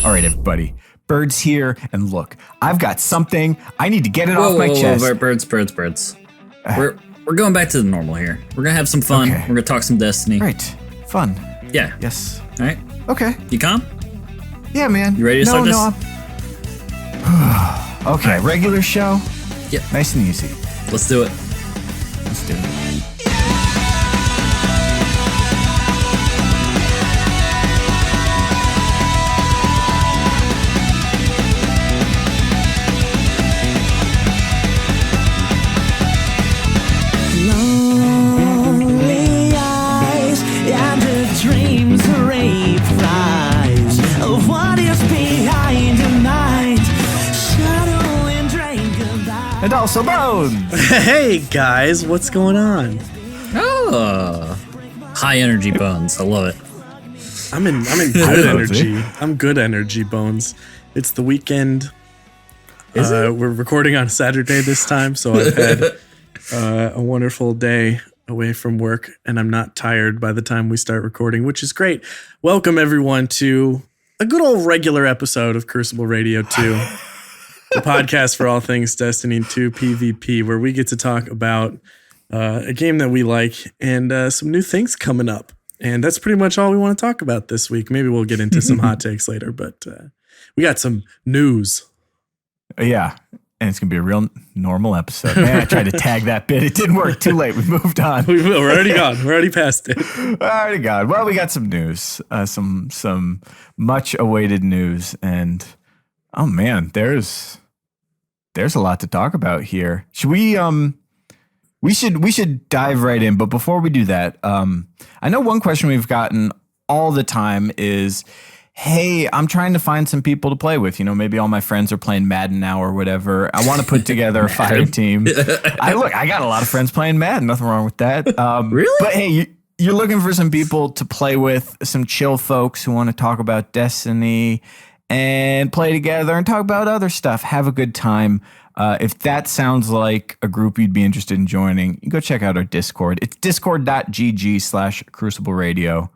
All right, everybody. Bird's here, and look, I've got something. I need to get it off my chest. Birds. We're going back to the normal here. We're gonna have some fun. Okay. We're gonna talk some Destiny. Right. Fun. Yeah. Yes. All right. Okay. You calm? Yeah, man. You ready to start this? Okay, regular show. Yep. Nice and easy. Let's do it. Let's do it. Lonely eyes and the dreams rave rise of what is behind the mind. Shadow and drain goodbye. And also Bones. Hey guys, what's going on? Oh, high energy Bones. I love it. I'm in good energy. I'm good energy, Bones. It's the weekend. Is it? We're recording on Saturday this time, so I've had a wonderful day away from work, and I'm not tired by the time we start recording, which is great. Welcome everyone to a good old regular episode of Crucible Radio 2, the podcast for all things Destiny 2 PvP, where we get to talk about a game that we like and some new things coming up. And that's pretty much all we want to talk about this week. Maybe we'll get into some hot takes later, but we got some news. Yeah. And it's going to be a real normal episode. Man, I tried to tag that bit. It didn't work. Too late. We moved on. We're already gone. We're already past it. Already gone. Well, we got some news. Some much awaited news. And, oh, man, there's a lot to talk about here. Should we... We should dive right in, but before we do that, I know one question we've gotten all the time is, hey, I'm trying to find some people to play with. You know, maybe all my friends are playing Madden now or whatever. I want to put together a fire team. I got a lot of friends playing Madden. Nothing wrong with that. Really? But hey, you're looking for some people to play with, some chill folks who want to talk about Destiny and play together and talk about other stuff. Have a good time. If that sounds like a group you'd be interested in joining, you go check out our Discord. It's discord.gg/Crucible Radio.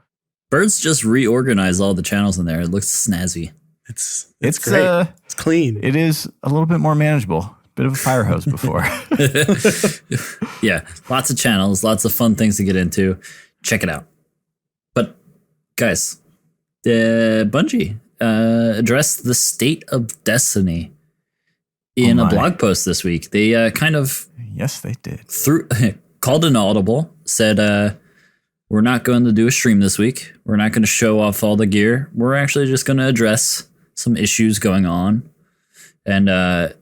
Birds just reorganized all the channels in there. It looks snazzy. It's great. It's clean. It is a little bit more manageable. Bit of a fire hose before. Yeah, lots of channels, lots of fun things to get into. Check it out. But guys, Bungie addressed the state of Destiny in a blog post this week. They kind of yes, they did called an audible, said we're not going to do a stream this week. We're not going to show off all the gear. We're actually just going to address some issues going on and a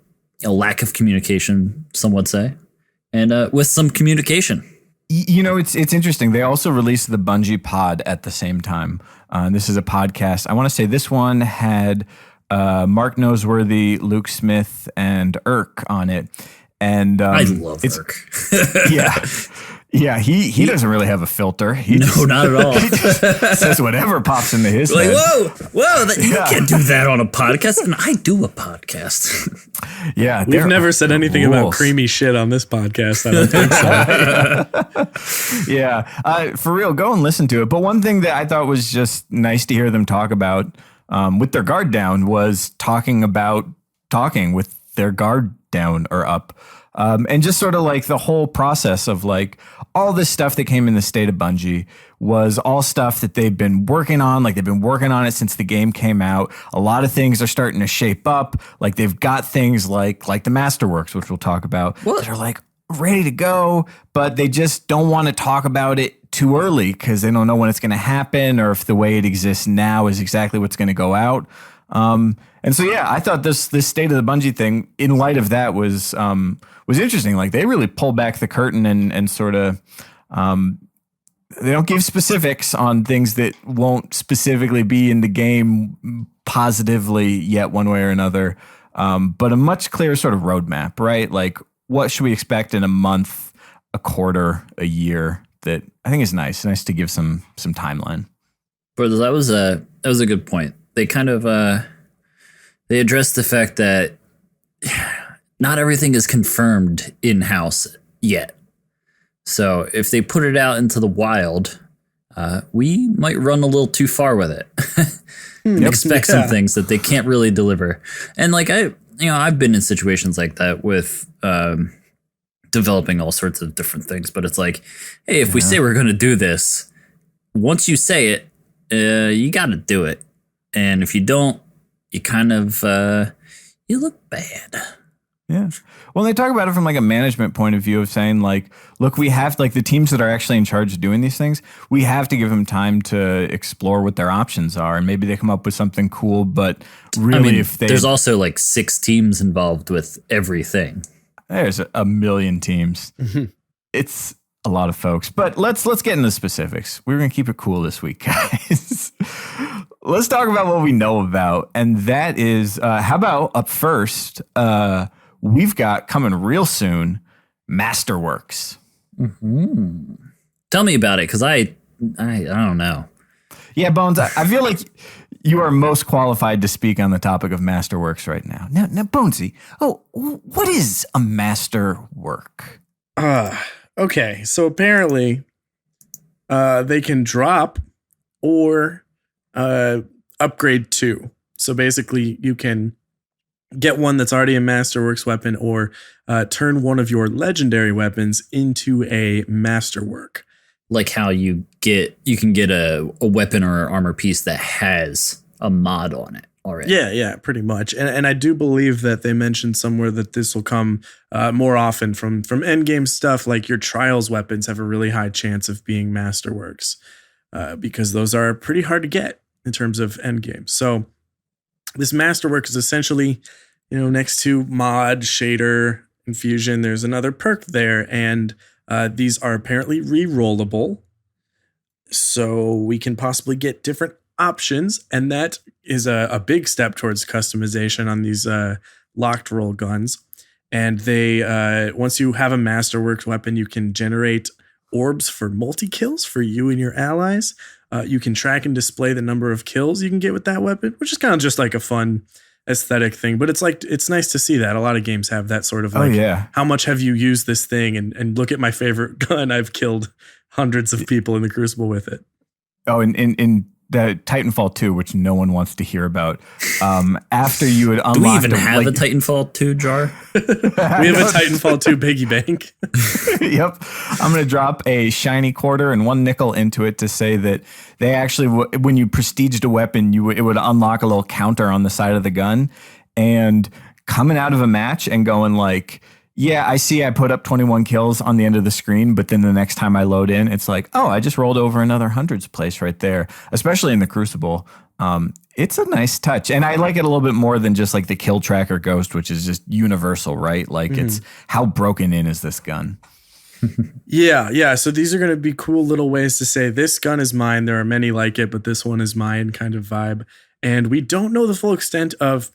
lack of communication, some would say, and with some communication. You know, it's interesting. They also released the Bungie pod at the same time. This is a podcast. I want to say this one had Mark Noseworthy, Luke Smith, and Irk on it. And I love Irk. Yeah, he doesn't really have a filter. Not at all. He just says whatever pops into his head. You can't do that on a podcast. And I do a podcast. Yeah, we've never said anything about creamy shit on this podcast. I don't think so. Yeah, for real, go and listen to it. But one thing that I thought was just nice to hear them talk about with their guard down was talking with their guard down or up. And just sort of like the whole process of like all this stuff that came in the state of Bungie was all stuff that they've been working on. Like they've been working on it since the game came out. A lot of things are starting to shape up. Like they've got things like the Masterworks, which we'll talk about, that are like ready to go, but they just don't want to talk about it too early because they don't know when it's going to happen or if the way it exists now is exactly what's going to go out. And so, yeah, I thought this state of the Bungie thing in light of that was interesting. Like they really pull back the curtain and sort of, they don't give specifics on things that won't specifically be in the game positively yet one way or another. But a much clearer sort of roadmap, right? Like what should we expect in a month, a quarter, a year that I think is nice. Nice to give some timeline. But that was a good point. They kind of, they addressed the fact that not everything is confirmed in-house yet. So if they put it out into the wild, we might run a little too far with it. Expect some things that they can't really deliver. And like I've been in situations like that with developing all sorts of different things, but it's like, hey, if we say we're going to do this, once you say it, you got to do it. And if you don't, you kind of you look bad. Yeah. Well, they talk about it from like a management point of view of saying like, look, we have like the teams that are actually in charge of doing these things. We have to give them time to explore what their options are. And maybe they come up with something cool, but really there's also like 6 teams involved with everything. There's a million teams. It's a lot of folks, but let's get into specifics. We're going to keep it cool this week, guys. Let's talk about what we know about. And that is, how about up first, we've got coming real soon, Masterworks. Mm-hmm. Tell me about it, because I don't know. Yeah, Bones, I feel like you are most qualified to speak on the topic of Masterworks right now. Now, Bonesy, what is a masterwork? Okay, so apparently they can drop or upgrade to. So basically, you can get one that's already a Masterworks weapon or turn one of your legendary weapons into a Masterwork. Like how you can get a weapon or armor piece that has a mod on it already. Yeah, pretty much. And I do believe that they mentioned somewhere that this will come more often from endgame stuff. Like your Trials weapons have a really high chance of being Masterworks because those are pretty hard to get in terms of endgame. So this Masterwork is essentially, next to mod, shader, infusion, there's another perk there, and these are apparently re-rollable. So we can possibly get different options, and that is a big step towards customization on these locked roll guns. And they once you have a Masterworks weapon, you can generate orbs for multi-kills for you and your allies. You can track and display the number of kills you can get with that weapon, which is kind of just like a fun aesthetic thing. But it's nice to see that. A lot of games have that sort of like, how much have you used this thing? And look at my favorite gun. I've killed hundreds of people in the Crucible with it. Oh, in the Titanfall 2, which no one wants to hear about. After you would unlock, do we even have a Titanfall 2 jar? We have a Titanfall 2 piggy bank. Yep. I'm going to drop a shiny quarter and 1 nickel into it to say that they actually, when you prestiged a weapon, it would unlock a little counter on the side of the gun. And coming out of a match and going like, yeah, I see I put up 21 kills on the end of the screen, but then the next time I load in, it's like, oh, I just rolled over another hundreds place right there, especially in the Crucible. It's a nice touch. And I like it a little bit more than just like the kill tracker ghost, which is just universal, right? Like it's how broken in is this gun? Yeah. So these are going to be cool little ways to say this gun is mine. There are many like it, but this one is mine kind of vibe. And we don't know the full extent of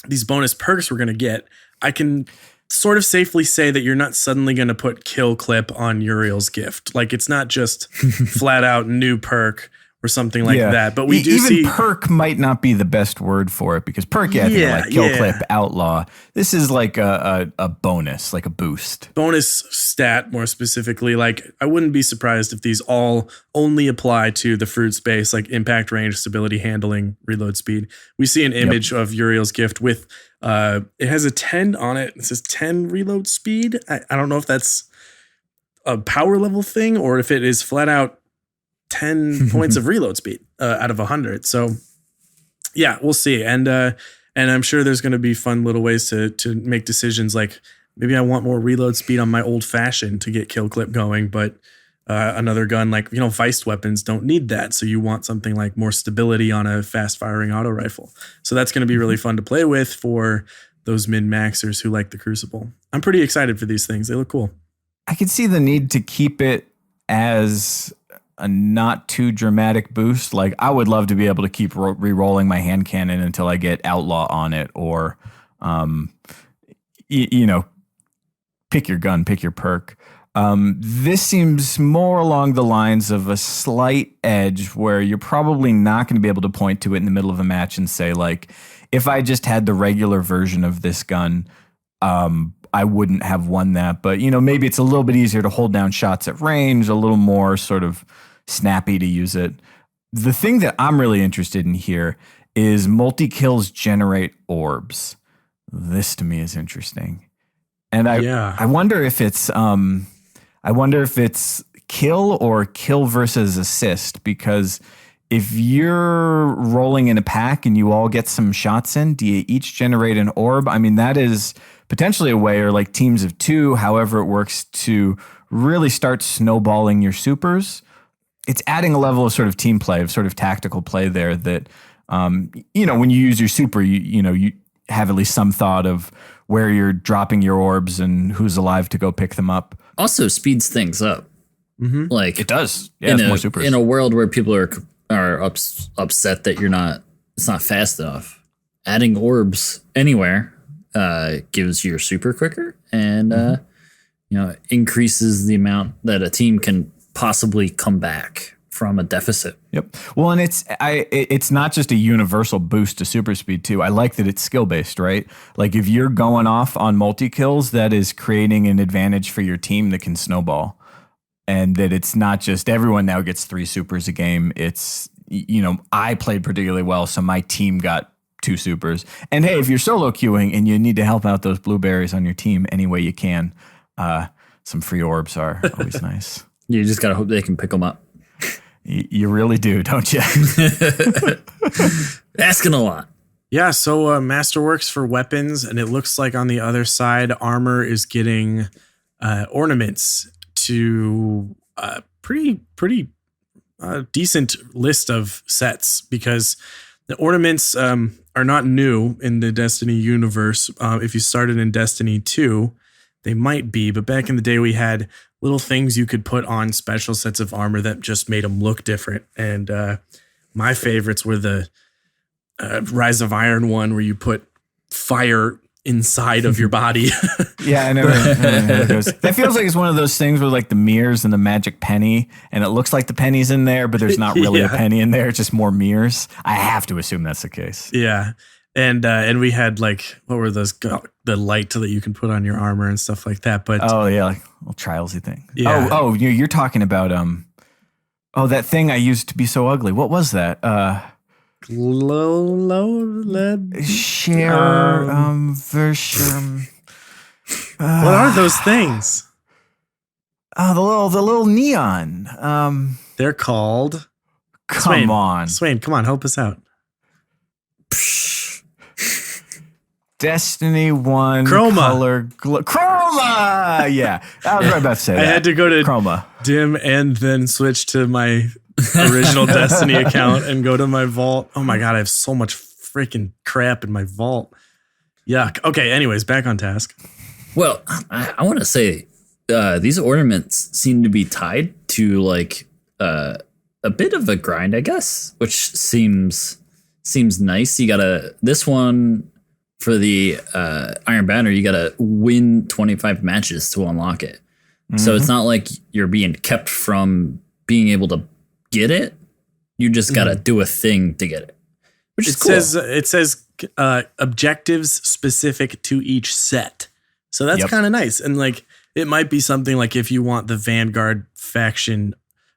these bonus perks we're going to get. I can sort of safely say that you're not suddenly going to put kill clip on Uriel's gift. Like it's not just flat out new perk or something like that. But we do even see perk might not be the best word for it because perk, like kill clip, outlaw. This is like a bonus, like a boost. Bonus stat more specifically. Like I wouldn't be surprised if these all only apply to the fruit space, like impact, range, stability, handling, reload speed. We see an image of Uriel's gift with it has a 10 on it. It says 10 reload speed. I don't know if that's a power level thing or if it is flat out 10 points of reload speed out of 100. So yeah, we'll see. And I'm sure there's going to be fun little ways to make decisions. Like maybe I want more reload speed on my old fashioned to get kill clip going, but another gun like, Feist weapons don't need that. So you want something like more stability on a fast firing auto rifle. So that's going to be really fun to play with for those min-maxers who like the Crucible. I'm pretty excited for these things. They look cool. I could see the need to keep it as a not too dramatic boost. Like I would love to be able to keep re-rolling my hand cannon until I get outlaw on it or, pick your gun, pick your perk. This seems more along the lines of a slight edge where you're probably not going to be able to point to it in the middle of a match and say like, if I just had the regular version of this gun, I wouldn't have won that. But, maybe it's a little bit easier to hold down shots at range, a little more sort of snappy to use it. The thing that I'm really interested in here is multi-kills generate orbs. This to me is interesting. And I wonder if it's kill or kill versus assist, because if you're rolling in a pack and you all get some shots in, do you each generate an orb? I mean, that is potentially a way, or like teams of two, however it works, to really start snowballing your supers. It's adding a level of sort of team play, of sort of tactical play there that, when you use your super, you have at least some thought of where you're dropping your orbs and who's alive to go pick them up. Also speeds things up. Mm-hmm. Like it does. Yeah, it's more supers. In a world where people are upset that it's not fast enough, adding orbs anywhere gives your super quicker and increases the amount that a team can possibly come back from a deficit. Yep. Well, and it's not just a universal boost to super speed too. I like that it's skill based, right? Like if you're going off on multi kills, that is creating an advantage for your team that can snowball, and that it's not just everyone now gets 3 supers a game. It's, I played particularly well, so my team got 2 supers. And hey, if you're solo queuing and you need to help out those blueberries on your team any way you can, some free orbs are always nice. You just gotta hope they can pick them up. You really do, don't you? Asking a lot. Yeah, so Masterworks for weapons, and it looks like on the other side, armor is getting ornaments to a pretty decent list of sets, because the ornaments are not new in the Destiny universe. If you started in Destiny 2, they might be, but back in the day we had little things you could put on special sets of armor that just made them look different. And my favorites were the Rise of Iron one, where you put fire inside of your body. Yeah, I know. That feels like it's one of those things where like the mirrors and the magic penny, and it looks like the penny's in there, but there's not really a penny in there. It's just more mirrors. I have to assume that's the case. Yeah. And we had like, what were those? The light that you can put on your armor and stuff like that. But oh yeah, like little trialsy thing. Yeah. Oh, you're talking about that thing I used to be so ugly. What was that? Share version. What are those things? Oh, the little neon. They're called. Come on, Swain, come on, help us out. Destiny 1 Chroma. Color Chroma. Yeah, I was right about to say that. I had to go to Chroma dim and then switch to my original Destiny account and go to my vault. Oh my god, I have so much freaking crap in my vault. Yuck. Okay, anyways, back on task. Well, I want to say these ornaments seem to be tied to like a bit of a grind, I guess, which seems nice. You gotta this one. For the Iron Banner, you got to win 25 matches to unlock it. Mm-hmm. So it's not like you're being kept from being able to get it. You just got to do a thing to get it, which is cool. It says objectives specific to each set. So that's kind of nice. And like, it might be something like if you want the Vanguard faction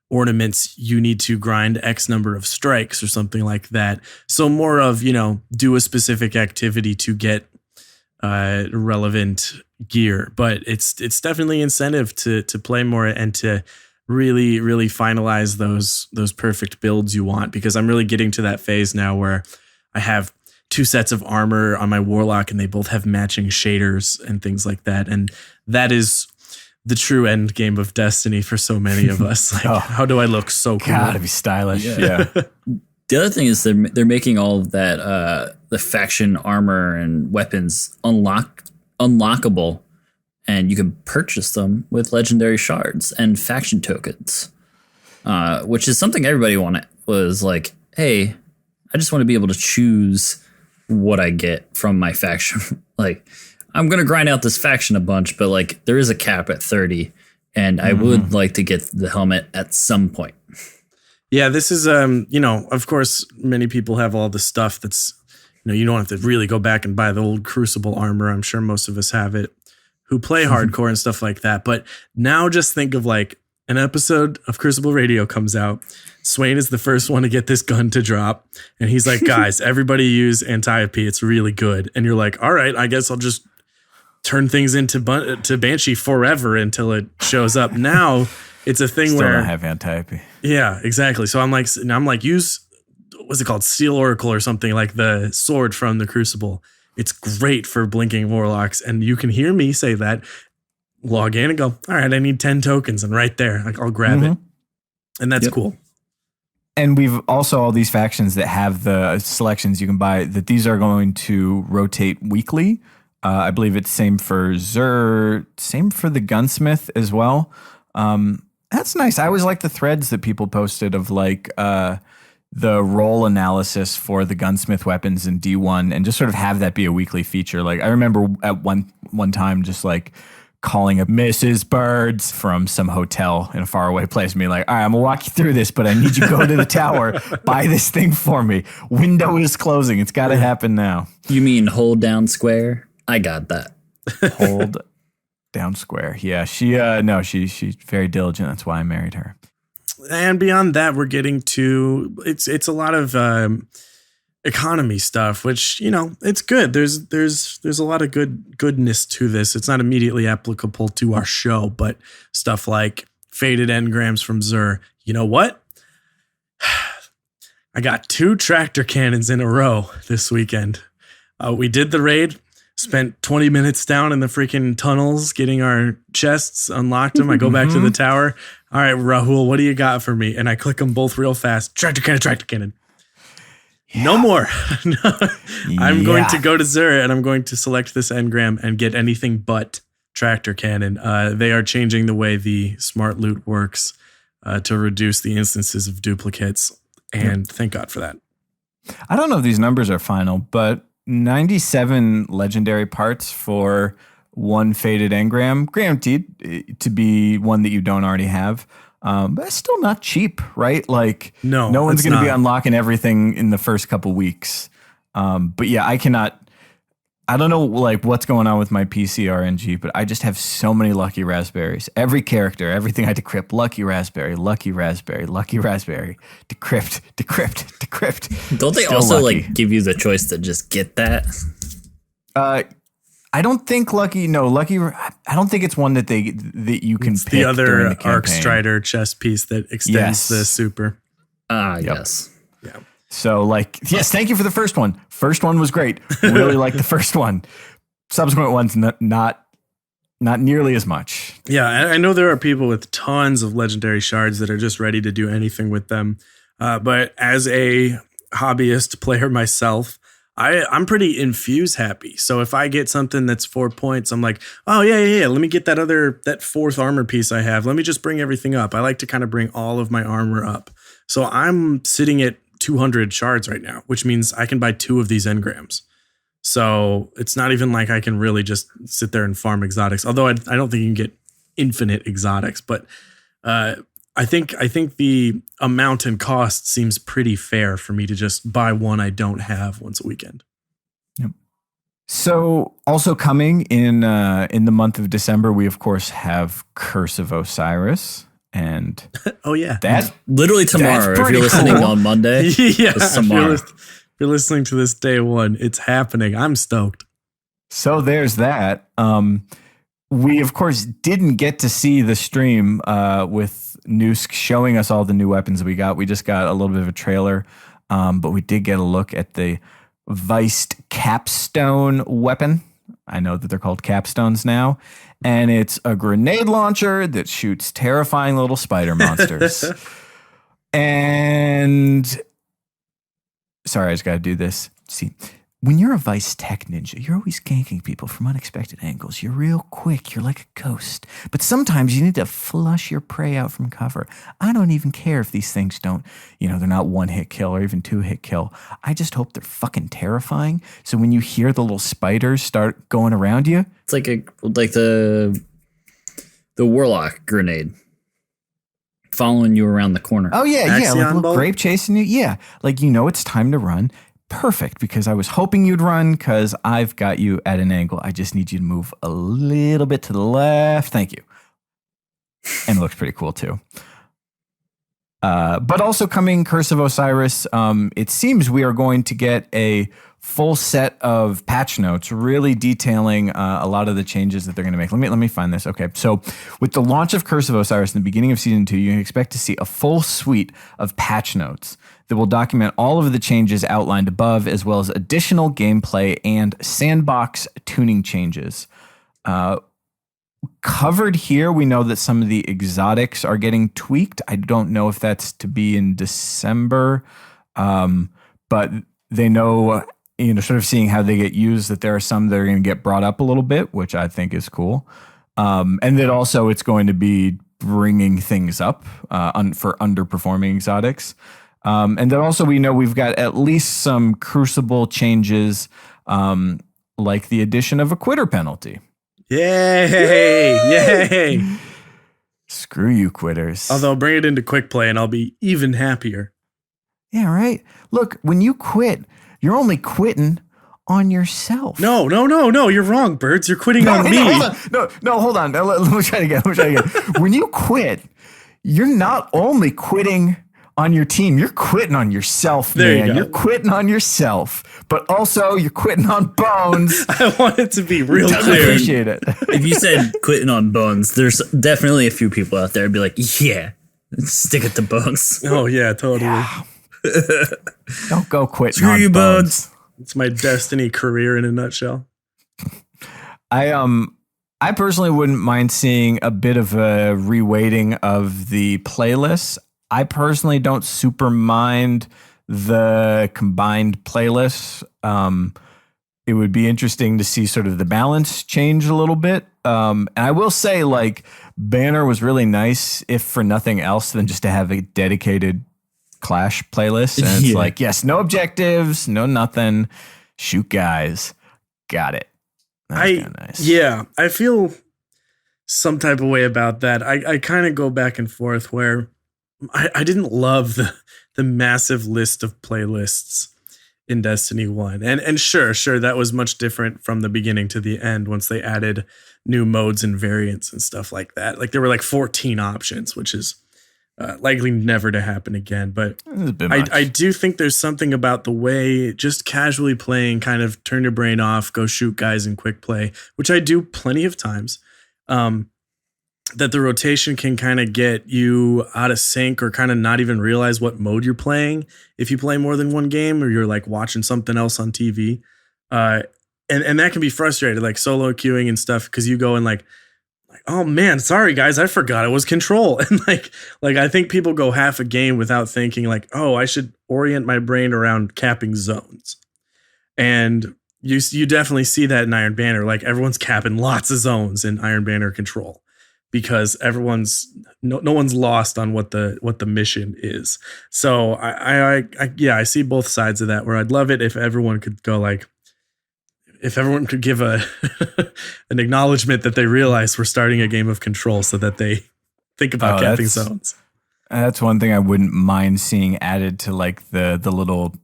ornaments, you need to grind X number of strikes or something like that. So more of, do a specific activity to get relevant gear. But it's definitely incentive to play more and to really, really finalize those perfect builds you want, because I'm really getting to that phase now where I have 2 sets of armor on my Warlock and they both have matching shaders and things like that. And that is the true end game of Destiny for so many of us. Like, how do I look so cool? Gotta be stylish. Yeah. The other thing is they're making all of that the faction armor and weapons unlockable, and you can purchase them with legendary shards and faction tokens, which is something everybody was like, hey, I just want to be able to choose what I get from my faction. Like, I'm going to grind out this faction a bunch, but like there is a cap at 30, and I would like to get the helmet at some point. Yeah, this is, of course, many people have all the stuff that's, you don't have to really go back and buy the old Crucible armor. I'm sure most of us have it who play hardcore and stuff like that. But now just think of like an episode of Crucible Radio comes out. Swain is the first one to get this gun to drop. And he's like, guys, everybody use Antiope. It's really good. And you're like, all right, I guess I'll just turn things into Banshee forever until it shows up. Now it's a thing Still where don't have Antiope. Yeah, exactly. So I'm like, use, what's it called? Steel Oracle or something, like the sword from the Crucible. It's great for blinking warlocks. And you can hear me say that. Log in and go, all right, I need 10 tokens. And right there, like I'll grab it. And that's cool. And we've also all these factions that have the selections you can buy, that these are going to rotate weekly. I believe it's same for Zur, same for the Gunsmith as well. That's nice. I always like the threads that people posted of like the role analysis for the Gunsmith weapons in D1 and just sort of have that be a weekly feature. Like I remember at one time just like calling up Mrs. Birds from some hotel in a faraway place and be like, all right, I'm gonna walk you through this, but I need you to go to the tower, buy this thing for me. Window is closing. It's got to happen now. You mean hold down square? I got that. Hold down square. Yeah, she's very diligent. That's why I married her. And beyond that, we're getting to, it's a lot of economy stuff, which, you know, it's good. There's a lot of goodness to this. It's not immediately applicable to our show, but stuff like faded engrams from Zur. You know what? I got 2 tractor cannons in a row this weekend. We did the raid, spent 20 minutes down in the freaking tunnels getting our chests, unlocked them. I go back to the tower. All right, Rahul, what do you got for me? And I click them both real fast. Tractor cannon. Yeah. No more. I'm going to go to Zur and I'm going to select this engram and get anything but tractor cannon. They are changing the way the smart loot works to reduce the instances of duplicates. And thank God for that. I don't know if these numbers are final, but 97 legendary parts for 1 faded engram, guaranteed to be one that you don't already have. But it's still not cheap, right? Like, no one's going to be unlocking everything in the first couple weeks. But yeah, I don't know like what's going on with my PC RNG, but I just have so many lucky raspberries. Every character, everything I decrypt, lucky raspberry, decrypt. Don't they Still also lucky. like give you the choice to just get that? I don't think lucky. I don't think it's one that you can It's pick the other during the Arc campaign. Strider chest piece that extends the super. Yes. Yeah. So like, yes, thank you for the first one. First one was great. Really like the first one. Subsequent ones, not nearly as much. Yeah, I know there are people with tons of legendary shards that are just ready to do anything with them. But as a hobbyist player myself, I'm pretty infuse happy. So if I get something that's 4 points, I'm like, oh yeah. Let me get that 4th armor piece I have. Let me just bring everything up. I like to kind of bring all of my armor up. So I'm sitting at 200 shards right now, which means I can buy 2 of these engrams. So it's not even like I can really just sit there and farm exotics. Although I don't think you can get infinite exotics, but I think the amount and cost seems pretty fair for me to just buy one I don't have once a weekend. Yep. So also coming in the month of December, we of course have Curse of Osiris. And oh yeah, that's literally tomorrow. If you're listening on Monday, yeah, it's tomorrow. If you're listening to this day one, it's happening. I'm stoked. So there's that. We of course didn't get to see the stream with Noosk showing us all the new weapons we got. We just got a little bit of a trailer, but we did get a look at the Viced Capstone weapon. I know that they're called capstones now. And it's a grenade launcher that shoots terrifying little spider monsters. And sorry, I just got to do this. See, when you're a Vice Tech ninja, you're always ganking people from unexpected angles. You're real quick. You're like a ghost. But sometimes you need to flush your prey out from cover. I don't even care if these things don't, they're not 1-hit kill or even 2-hit kill. I just hope they're fucking terrifying. So when you hear the little spiders start going around you, it's like the Warlock grenade following you around the corner. Oh yeah, Axion like a little bolt? grape chasing you. Yeah, like it's time to run. Perfect, because I was hoping you'd run because I've got you at an angle. I just need you to move a little bit to the left. Thank you. and it looks pretty cool too. But also coming Curse of Osiris, it seems we are going to get a full set of patch notes really detailing a lot of the changes that they're going to make. Let me find this. Okay, so with the launch of Curse of Osiris in the beginning of Season 2, you can expect to see a full suite of patch notes that will document all of the changes outlined above, as well as additional gameplay and sandbox tuning changes. Covered here, we know that some of the exotics are getting tweaked. I don't know if that's to be in December, but they know, sort of seeing how they get used, that there are some that are going to get brought up a little bit, which I think is cool. And that also it's going to be bringing things up for underperforming exotics. And then also we know we've got at least some Crucible changes, like the addition of a quitter penalty. Yay! Screw you, quitters. Although bring it into quick play and I'll be even happier. Yeah, right. Look, when you quit, you're only quitting on yourself. No, you're wrong, Birds. You're quitting on me. Hold on. Let me try it again. When you quit, you're not only quitting on your team, you're quitting on yourself, man. You're quitting on yourself, but also you're quitting on Bones. I want it to be real clear. Appreciate it. If you said quitting on Bones, there's definitely a few people out there who'd be like, yeah, stick it to Bones. Oh, yeah, totally. Yeah. Don't go quitting Screw on you, Bones. It's my destiny career in a nutshell. I personally wouldn't mind seeing a bit of a reweighting of the playlists. I personally don't super mind the combined playlists. It would be interesting to see sort of the balance change a little bit. And I will say, like, Banner was really nice, if for nothing else than just to have a dedicated Clash playlist. And it's like, yes, no objectives, no nothing. Shoot guys. Got it. That's kind of nice. Yeah, I feel some type of way about that. I kind of go back and forth where I didn't love the massive list of playlists in Destiny 1. And sure, that was much different from the beginning to the end once they added new modes and variants and stuff like that. Like there were like 14 options, which is likely never to happen again. But I do think there's something about the way just casually playing, kind of turn your brain off, go shoot guys in quick play, which I do plenty of times. That the rotation can kind of get you out of sync or kind of not even realize what mode you're playing if you play more than one game or you're like watching something else on TV. And that can be frustrating, like solo queuing and stuff, because you go and like, oh man, sorry guys, I forgot it was control. And like I think people go half a game without thinking like, oh, I should orient my brain around capping zones. And you definitely see that in Iron Banner. Like everyone's capping lots of zones in Iron Banner control, because no one's lost on what the mission is. So I see both sides of that, where I'd love it if everyone could go like, if everyone could give an acknowledgement that they realize we're starting a game of control, so that they think about capping zones. That's one thing I wouldn't mind seeing added to like the little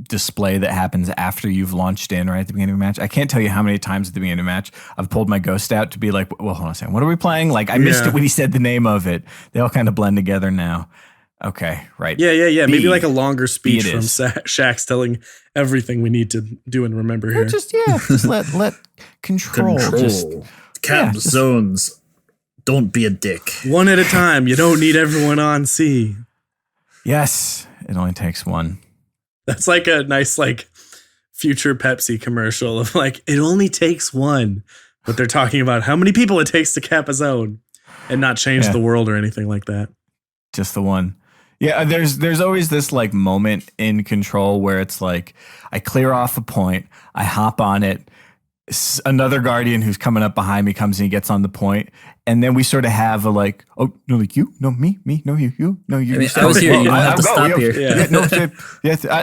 display that happens after you've launched in, right at the beginning of a match. I can't tell you how many times at the beginning of a match I've pulled my ghost out to be like, well, hold on a second, what are we playing? Like I missed it when he said the name of it. They all kind of blend together now. Okay, right. Yeah. Maybe like a longer speech from Shax telling everything we need to do and remember here. Just let control. Just cap zones. Don't be a dick. One at a time. You don't need everyone on C. Yes, it only takes one. That's like a nice like future Pepsi commercial of like, it only takes one. But they're talking about how many people it takes to cap a zone and not change the world or anything like that. Just the one. Yeah, there's always this like moment in Control where it's like I clear off a point, I hop on it, another Guardian who's coming up behind me comes and he gets on the point, and then we sort of have a like, oh no, like you, no me, no you, no you. I mean, I was here. You don't have to stop here.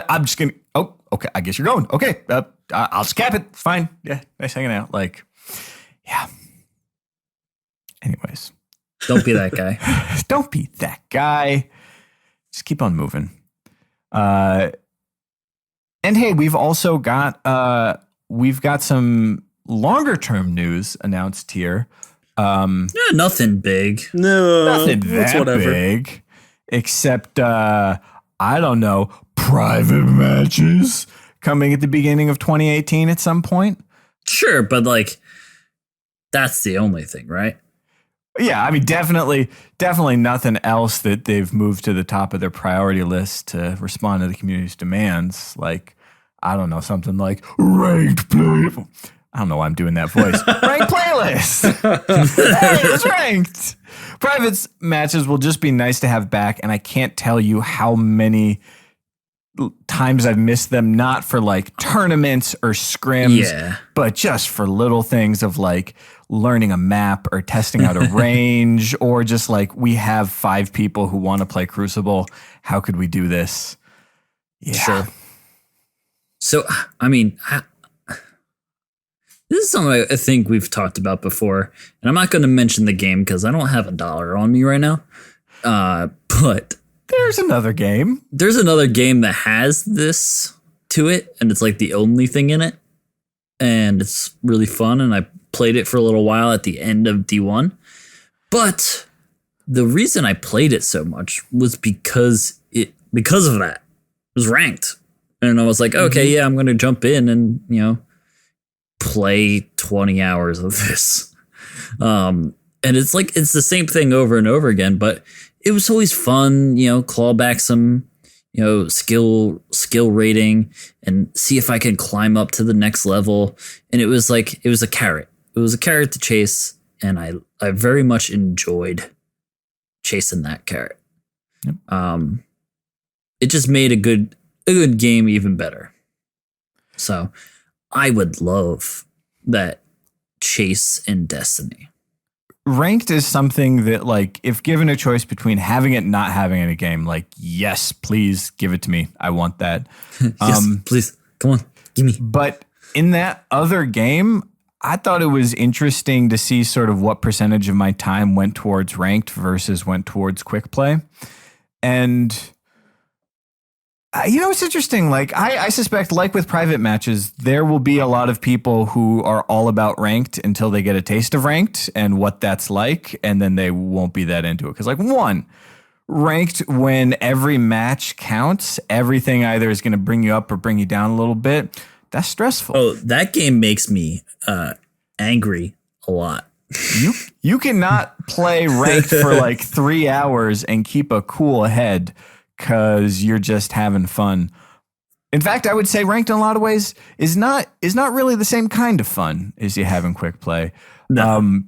I'm just gonna. Oh, okay. I guess you're going. Okay, I'll just cap it. It's fine. Yeah, nice hanging out. Like, yeah. Anyways, don't be that guy. Don't be that guy. Just keep on moving. And hey, we've also got some longer term news announced here. Nothing big. No, Nothing it's that big, except I don't know, private matches coming at the beginning of 2018 at some point. Sure, but like that's the only thing, right? Yeah, I mean, definitely nothing else that they've moved to the top of their priority list to respond to the community's demands. Like, I don't know, something like ranked play. I don't know why I'm doing that voice. Ranked playlist. Hey, it's ranked. Private matches will just be nice to have back, and I can't tell you how many times I've missed them, not for like tournaments or scrims, but just for little things of like learning a map or testing out a range, or just like, we have 5 people who want to play Crucible. How could we do this? Yeah. Sure. So, I mean, this is something I think we've talked about before, and I'm not going to mention the game because I don't have $1 on me right now. But there's another game. There's another game that has this to it, and it's like the only thing in it, and it's really fun, and I played it for a little while at the end of D1. But the reason I played it so much was because of that. It was ranked. And I was like, okay, yeah, I'm going to jump in and, play 20 hours of this. And it's like, it's the same thing over and over again, but it was always fun, claw back some, skill rating and see if I could climb up to the next level. And it was like, it was a carrot. It was a carrot to chase. And I very much enjoyed chasing that carrot. Yep. It just made a good game even better. So I would love that chase in Destiny. Ranked is something that, like, if given a choice between having it and not having it in a game, like, yes, please give it to me. I want that. Yes, please. Come on, give me. But in that other game, I thought it was interesting to see sort of what percentage of my time went towards ranked versus went towards quick play. And it's interesting. Like, I suspect, like with private matches, there will be a lot of people who are all about ranked until they get a taste of ranked and what that's like, and then they won't be that into it. Because, like, ranked, when every match counts, everything either is going to bring you up or bring you down a little bit. That's stressful. Oh, that game makes me angry a lot. You cannot play ranked for like 3 hours and keep a cool head, because you're just having fun. In fact, I would say ranked in a lot of ways is not really the same kind of fun as you have in quick play. No.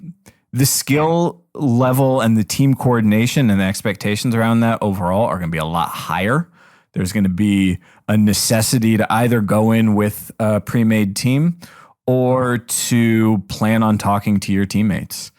The skill level and the team coordination and the expectations around that overall are going to be a lot higher. There's going to be a necessity to either go in with a pre-made team or to plan on talking to your teammates.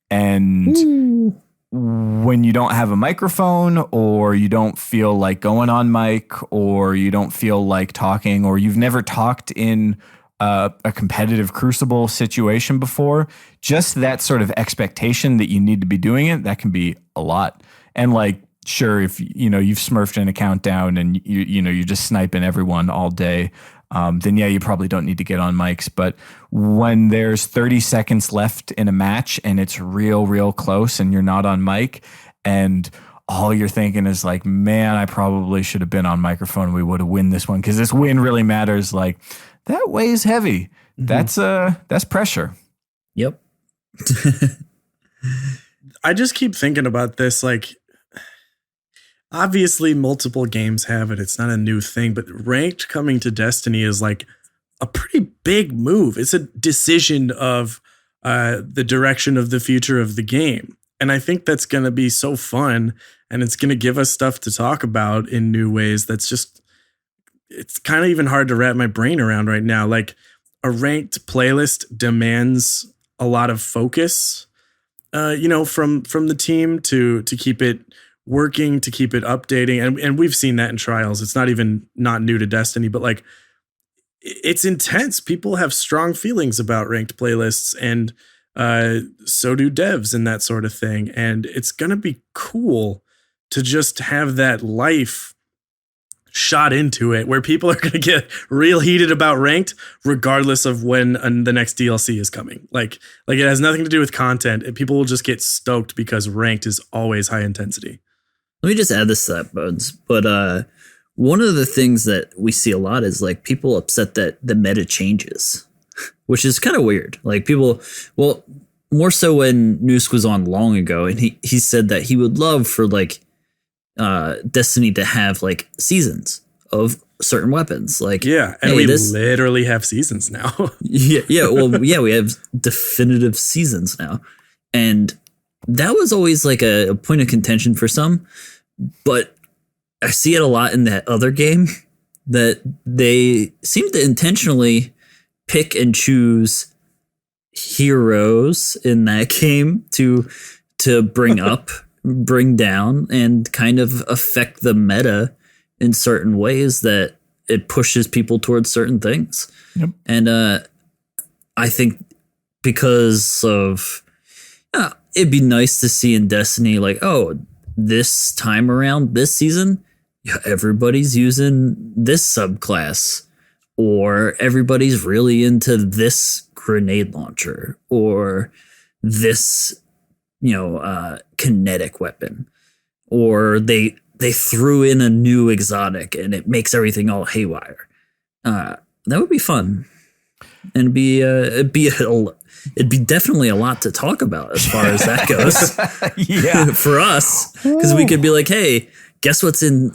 And when you don't have a microphone, or you don't feel like going on mic, or you don't feel like talking, or you've never talked in a competitive Crucible situation before, just that sort of expectation that you need to be doing it, that can be a lot. And like, sure, if you've smurfed in a countdown and you're just sniping everyone all day, then yeah, you probably don't need to get on mics. But when there's 30 seconds left in a match and it's real close and you're not on mic, and all you're thinking is like, man, I probably should have been on microphone. We would have won this one because this win really matters. Like, that weighs heavy. Mm-hmm. That's pressure. Yep. I just keep thinking about this, like, obviously multiple games have it. It's not a new thing, but ranked coming to Destiny is like a pretty big move. It's a decision of the direction of the future of the game. And I think that's going to be so fun, and it's going to give us stuff to talk about in new ways. That's just, it's kind of even hard to wrap my brain around right now. Like, a ranked playlist demands a lot of focus, from the team to keep it working, to keep it updating. And we've seen that in trials. It's not new to Destiny, but like, it's intense. People have strong feelings about ranked playlists, and so do devs and that sort of thing. And it's going to be cool to just have that life shot into it where people are going to get real heated about ranked regardless of when the next DLC is coming. Like it has nothing to do with content, and people will just get stoked because ranked is always high intensity. Let me just add this to that, Bones. But one of the things that we see a lot is like people upset that the meta changes, which is kind of weird. Like people, well, more so when Noosk was on long ago, and he said that he would love for like Destiny to have like seasons of certain weapons. Like, yeah, and we literally have seasons now. we have definitive seasons now, and that was always like a point of contention for some. But I see it a lot in that other game that they seem to intentionally pick and choose heroes in that game to bring up, bring down, and kind of affect the meta in certain ways that it pushes people towards certain things. Yep. And I think because of it'd be nice to see in Destiny, like, oh, this time around, this season, everybody's using this subclass, or everybody's really into this grenade launcher, or this, kinetic weapon, or they threw in a new exotic and it makes everything all haywire. That would be fun, and it'd be definitely a lot to talk about as far as that goes. Yeah, for us, because we could be like, hey, guess what's in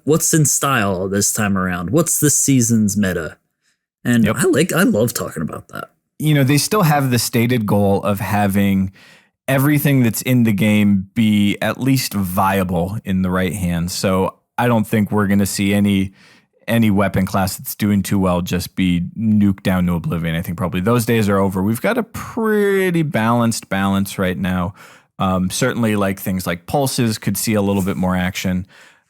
what's in style this time around? What's this season's meta? And I love talking about that. They still have the stated goal of having everything that's in the game be at least viable in the right hands. So I don't think we're going to see any weapon class that's doing too well just be nuked down to oblivion. I think probably those days are over. We've got a pretty balanced balance right now. Certainly like things like pulses could see a little bit more action.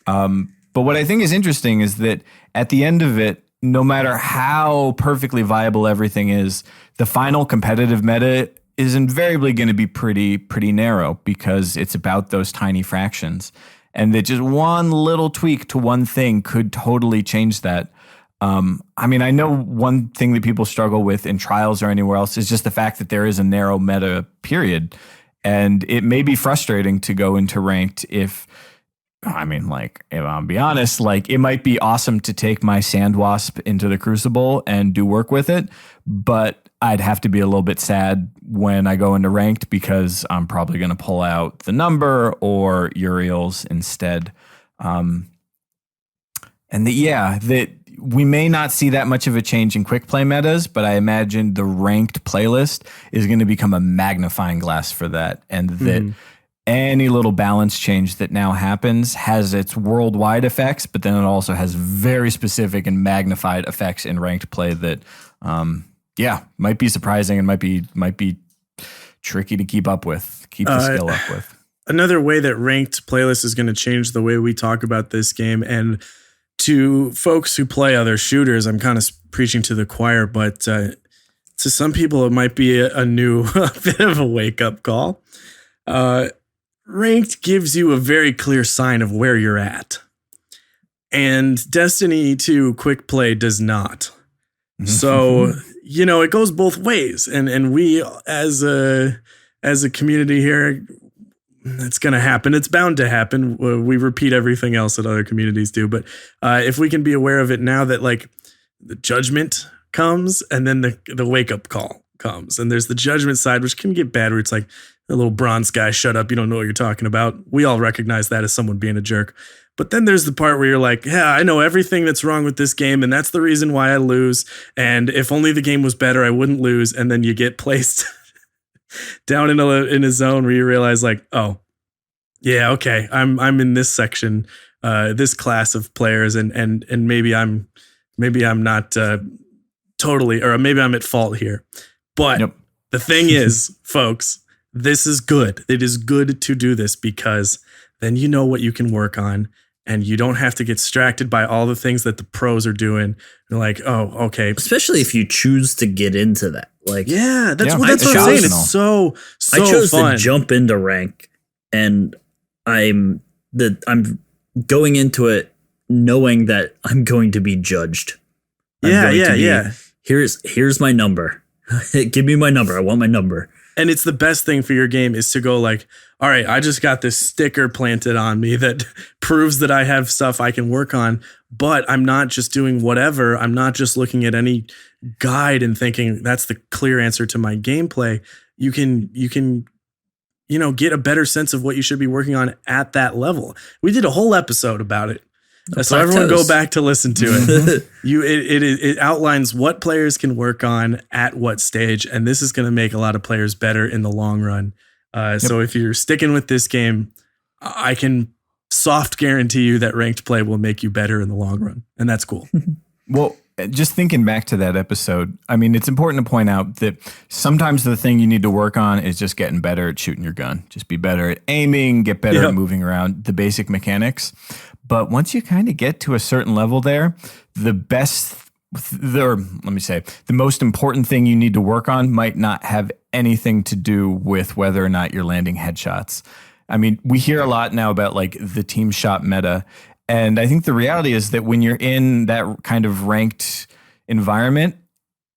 But what I think is interesting is that at the end of it, no matter how perfectly viable everything is, the final competitive meta is invariably going to be pretty narrow, because it's about those tiny fractions. And that just one little tweak to one thing could totally change that. I know one thing that people struggle with in Trials or anywhere else is just the fact that there is a narrow meta period. And it may be frustrating to go into ranked if I'll be honest, like it might be awesome to take my Sandwasp into the Crucible and do work with it, but I'd have to be a little bit sad when I go into ranked, because I'm probably going to pull out the Number or Uriel's instead. That we may not see that much of a change in quick play metas, but I imagine the ranked playlist is going to become a magnifying glass for that, and that any little balance change that now happens has its worldwide effects, but then it also has very specific and magnified effects in ranked play that, might be surprising and might be tricky to keep the skill up with. Another way that ranked playlist is going to change the way we talk about this game, and to folks who play other shooters, I'm kind of preaching to the choir, but to some people it might be a bit of a wake up call. Ranked gives you a very clear sign of where you're at, and Destiny 2 quick play does not. So, it goes both ways, and we as a community here, it's going to happen. It's bound to happen. We repeat everything else that other communities do, but if we can be aware of it now, that like the judgment comes and then the wake up call comes, and there's the judgment side, which can get bad, where it's like, a little bronze guy, shut up, you don't know what you're talking about. We all recognize that as someone being a jerk. But then there's the part where you're like, yeah, I know everything that's wrong with this game, and that's the reason why I lose. And if only the game was better, I wouldn't lose. And then you get placed down in a zone where you realize, like, oh, yeah, okay, I'm in this section, this class of players, and maybe I'm not totally, or maybe I'm at fault here. But the thing is, folks, this is good. It is good to do this, because then you know what you can work on, and you don't have to get distracted by all the things that the pros are doing. You're like, oh, okay. Especially if you choose to get into that. Like, that's what I'm saying. It's so I chose fun to jump into rank, and I'm going into it knowing that I'm going to be judged. Yeah. Here's my number. Give me my number. I want my number. And it's the best thing for your game is to go like, all right, I just got this sticker planted on me that proves that I have stuff I can work on, but I'm not just doing whatever. I'm not just looking at any guide and thinking that's the clear answer to my gameplay. You can, get a better sense of what you should be working on at that level. We did a whole episode about it. So everyone go back to listen to it. It outlines what players can work on at what stage, and this is going to make a lot of players better in the long run. So if you're sticking with this game, I can soft guarantee you that ranked play will make you better in the long run, and that's cool. Well, just thinking back to that episode, I mean, it's important to point out that sometimes the thing you need to work on is just getting better at shooting your gun. Just be better at aiming, get better at moving around, the basic mechanics. But once you kind of get to a certain level there, the most important thing you need to work on might not have anything to do with whether or not you're landing headshots. I mean, we hear a lot now about like the team shot meta. And I think the reality is that when you're in that kind of ranked environment,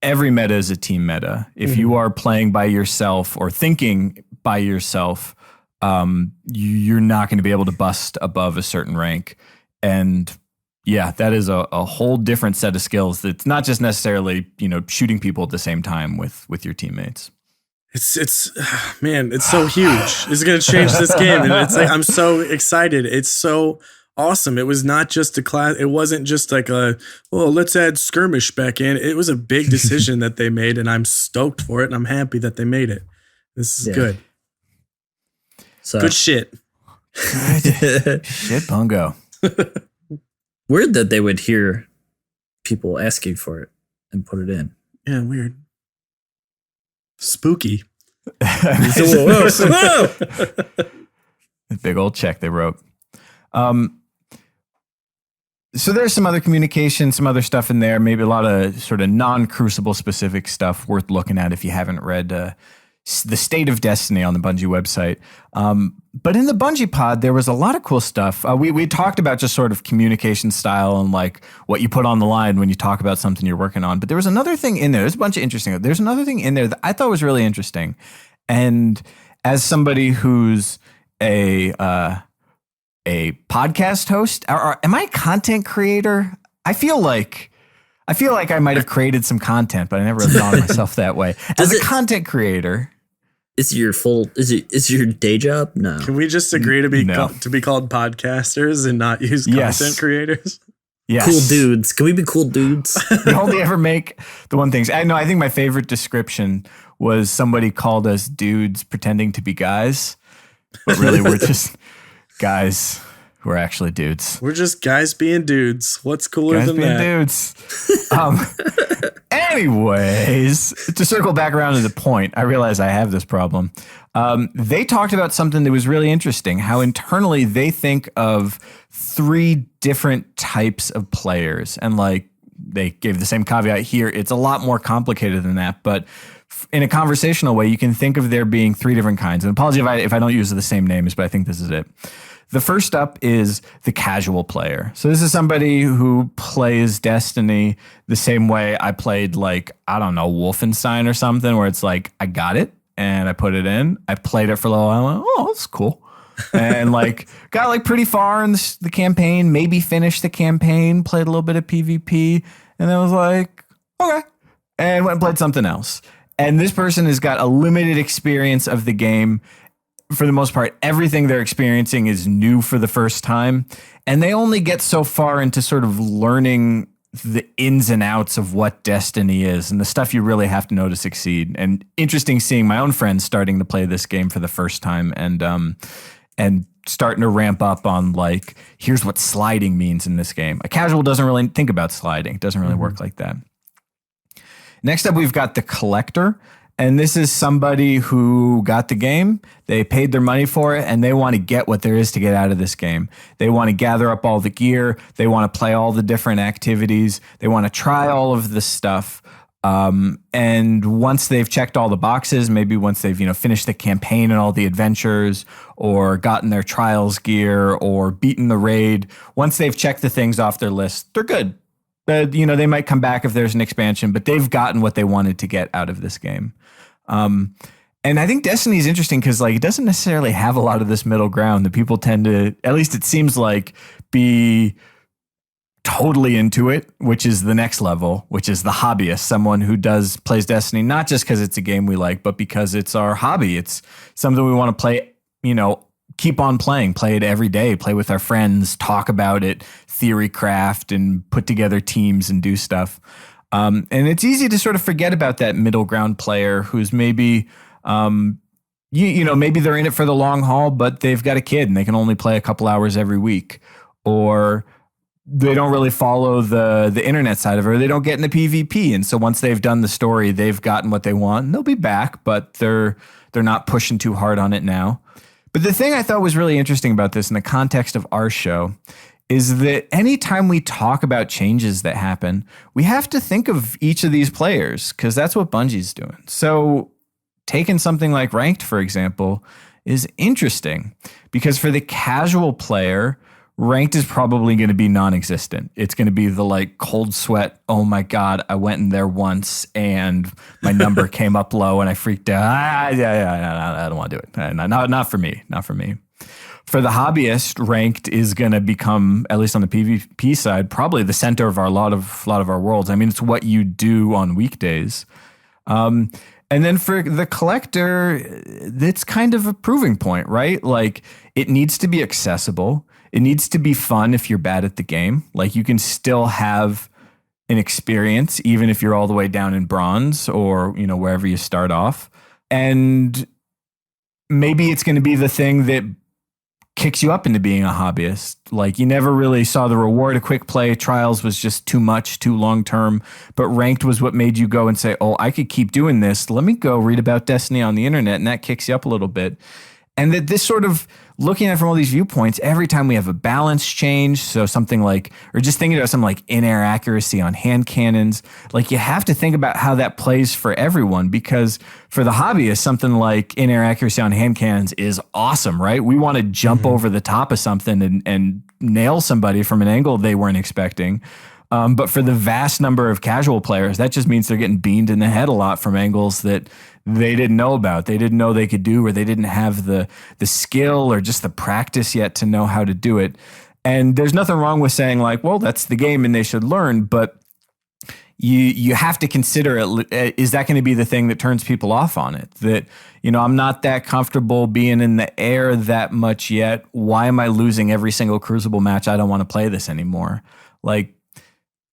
every meta is a team meta. If you are playing by yourself or thinking by yourself, you're not going to be able to bust above a certain rank. And yeah, that is a whole different set of skills. That's not just necessarily, shooting people at the same time with your teammates. It's man, it's so huge. It's going to change this game. And it's like, I'm so excited. It's so awesome. It was not just a class. It wasn't just like let's add skirmish back in. It was a big decision that they made, and I'm stoked for it. And I'm happy that they made it. This is good. So, good shit. Shit, Bungo. Weird that they would hear people asking for it and put it in. Yeah, weird. Spooky. Whoa. Big old check they wrote. So there's some other communication, some other stuff in there, maybe a lot of sort of non-Crucible specific stuff worth looking at if you haven't read The State of Destiny on the Bungie website. But in the Bungie pod, there was a lot of cool stuff. We talked about just sort of communication style and like what you put on the line when you talk about something you're working on. But there was another thing in there. There's a bunch of interesting. There's another thing in there that I thought was really interesting. And as somebody who's a podcast host, or am I a content creator? I feel like I might have created some content, but I never really thought of myself that way. As a content creator, is it your day job? No. Can we just agree to be called podcasters and not use content creators? Yes. Cool dudes. Can we be cool dudes? We only ever make the one things. I know. I think my favorite description was somebody called us dudes pretending to be guys, but really we're just guys who are actually dudes. We're just guys being dudes. What's cooler than that? Dudes. Anyways, to circle back around to the point, I realize I have this problem. They talked about something that was really interesting, how internally they think of 3 different types of players. And like they gave the same caveat here, it's a lot more complicated than that. But in a conversational way, you can think of there being 3 different kinds. And apology if I don't use the same names, but I think this is it. The first up is the casual player. So this is somebody who plays Destiny the same way I played, like, I don't know, Wolfenstein or something, where it's like, I got it and I put it in. I played it for a little while. I went, oh, that's cool. And like got like pretty far in the campaign, maybe finished the campaign, played a little bit of PvP, and then was like, okay. And went and played something else. And this person has got a limited experience of the game. For the most part, everything they're experiencing is new for the first time. And they only get so far into sort of learning the ins and outs of what Destiny is and the stuff you really have to know to succeed. And interesting seeing my own friends starting to play this game for the first time and starting to ramp up on like, here's what sliding means in this game. A casual doesn't really think about sliding. It doesn't really work like that. Next up, we've got the collector. And this is somebody who got the game, they paid their money for it, and they want to get what there is to get out of this game. They want to gather up all the gear. They want to play all the different activities. They want to try all of this stuff. And once they've checked all the boxes, maybe once they've, finished the campaign and all the adventures or gotten their trials gear or beaten the raid, once they've checked the things off their list, they're good. They might come back if there's an expansion, but they've gotten what they wanted to get out of this game. And I think Destiny is interesting because it doesn't necessarily have a lot of this middle ground that people tend to, at least it seems like, be totally into it, which is the next level, which is the hobbyist, someone who plays Destiny, not just because it's a game we like, but because it's our hobby. It's something we want to play, keep on playing, play it every day, play with our friends, talk about it, theory craft, and put together teams and do stuff. And it's easy to sort of forget about that middle ground player who's maybe, maybe they're in it for the long haul, but they've got a kid and they can only play a couple hours every week, or they don't really follow the internet side of it, or they don't get into PvP. And so once they've done the story, they've gotten what they want and they'll be back, but they're not pushing too hard on it now. But the thing I thought was really interesting about this in the context of our show is that anytime we talk about changes that happen, we have to think of each of these players because that's what Bungie's doing. So taking something like Ranked, for example, is interesting because for the casual player, Ranked is probably going to be non-existent. It's going to be the cold sweat. Oh my God, I went in there once and my number came up low and I freaked out. I don't want to do it. Not for me. Not for me. For the hobbyist, Ranked is going to become, at least on the PvP side, probably the center of a lot of our worlds. I mean, it's what you do on weekdays. And then for the collector, it's kind of a proving point, right? It needs to be accessible. It needs to be fun if you're bad at the game. You can still have an experience, even if you're all the way down in bronze or, wherever you start off. And maybe it's going to be the thing that kicks you up into being a hobbyist. You never really saw the reward of quick play. Trials was just too much, too long term. But Ranked was what made you go and say, oh, I could keep doing this. Let me go read about Destiny on the internet. And that kicks you up a little bit. And that this sort of looking at it from all these viewpoints, every time we have a balance change, so something or just thinking about something like in-air accuracy on hand cannons, you have to think about how that plays for everyone, because for the hobbyist, something like in-air accuracy on hand cannons is awesome, right? We want to jump over the top of something and nail somebody from an angle they weren't expecting. But for the vast number of casual players, that just means they're getting beamed in the head a lot from angles that they didn't know about, they didn't know they could do, or they didn't have the skill or just the practice yet to know how to do it. And there's nothing wrong with saying well, that's the game and they should learn, but you have to consider is that going to be the thing that turns people off on it? That, I'm not that comfortable being in the air that much yet. Why am I losing every single Crucible match? I don't want to play this anymore.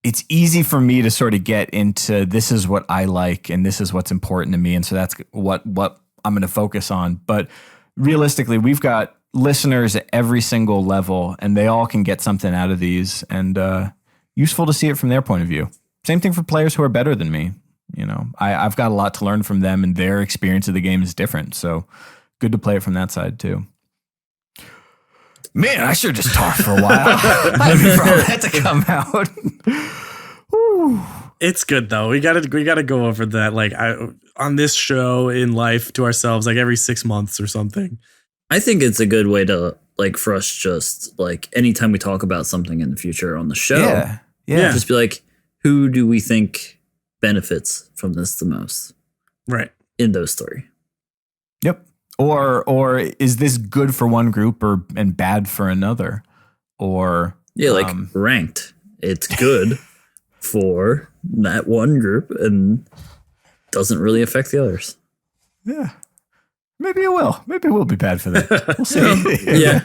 It's easy for me to sort of get into this is what I like and this is what's important to me. And so that's what I'm going to focus on. But realistically, we've got listeners at every single level and they all can get something out of these, and useful to see it from their point of view. Same thing for players who are better than me. I've got a lot to learn from them and their experience of the game is different. So good to play it from that side too. Man, I should just talk for a while. I mean, for all that to come out. It's good though. We gotta go over that. On this show in life to ourselves, every 6 months or something. I think it's a good way to for us just anytime we talk about something in the future on the show. Yeah. Just be who do we think benefits from this the most? Right. In those story. Yep. Or is this good for one group and bad for another? Or Ranked. It's good for that one group and doesn't really affect the others. Yeah. Maybe it will. Maybe it will be bad for them. We'll see. Yeah.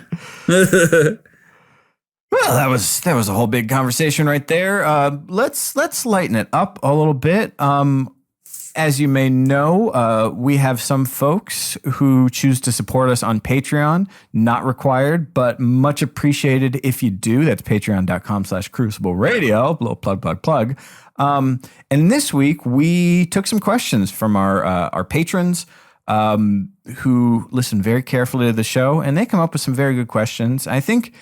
Well, that was a whole big conversation right there. Let's lighten it up a little bit. As you may know, we have some folks who choose to support us on Patreon. Not required, but much appreciated if you do. That's patreon.com/Crucible Radio. Little plug. And this week, we took some questions from our patrons who listen very carefully to the show, and they come up with some very good questions. I think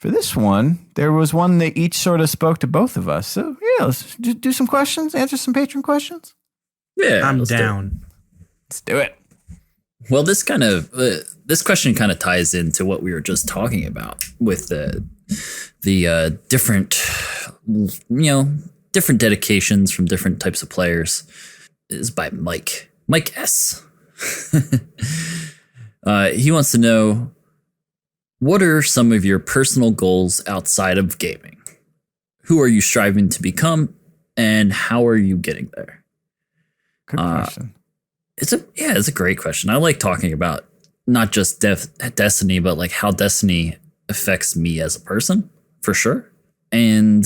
for this one, there was one that each sort of spoke to both of us. So yeah, let's do some questions, answer some patron questions. Yeah, I'm down. Let's do it. Well, this question kind of ties into what we were just talking about with the different, different dedications from different types of players. It is by Mike S. He wants to know, what are some of your personal goals outside of gaming? Who are you striving to become, and how are you getting there? Good question. It's a great question. I like talking about not just Destiny, but like how Destiny affects me as a person, for sure. And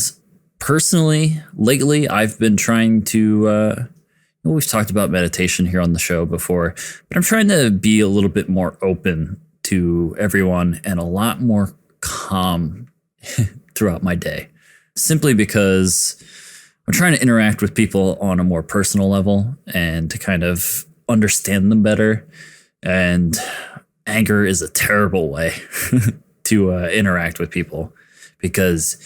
personally, lately, I've been trying to, we've talked about meditation here on the show before, but I'm trying to be a little bit more open to everyone and a lot more calm throughout my day, simply because I'm trying to interact with people on a more personal level and to kind of understand them better. And anger is a terrible way to interact with people, because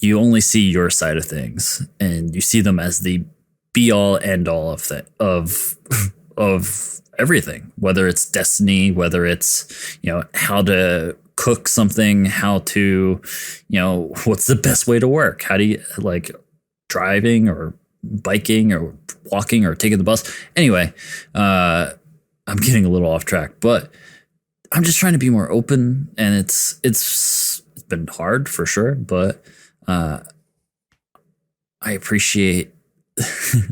you only see your side of things and you see them as the be all end all of everything, whether it's Destiny, whether it's, how to cook something, how to, what's the best way to work? How do you like driving or biking or walking or taking the bus? Anyway, I'm getting a little off track, but I'm just trying to be more open, and it's been hard for sure, but I appreciate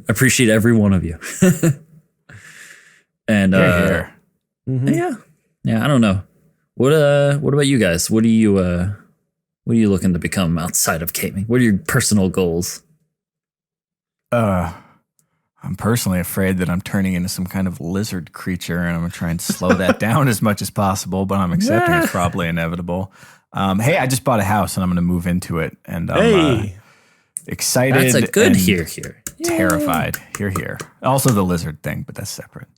every one of you. And Here. yeah, I don't know. What about you guys? What are you looking to become outside of gaming? What are your personal goals? I'm personally afraid that I'm turning into some kind of lizard creature, and I'm going to try and slow that down as much as possible, but I'm accepting it's probably inevitable. Hey, I just bought a house and I'm going to move into it, and I'm excited. That's a good and here. Terrified. Here. Also the lizard thing, but that's separate.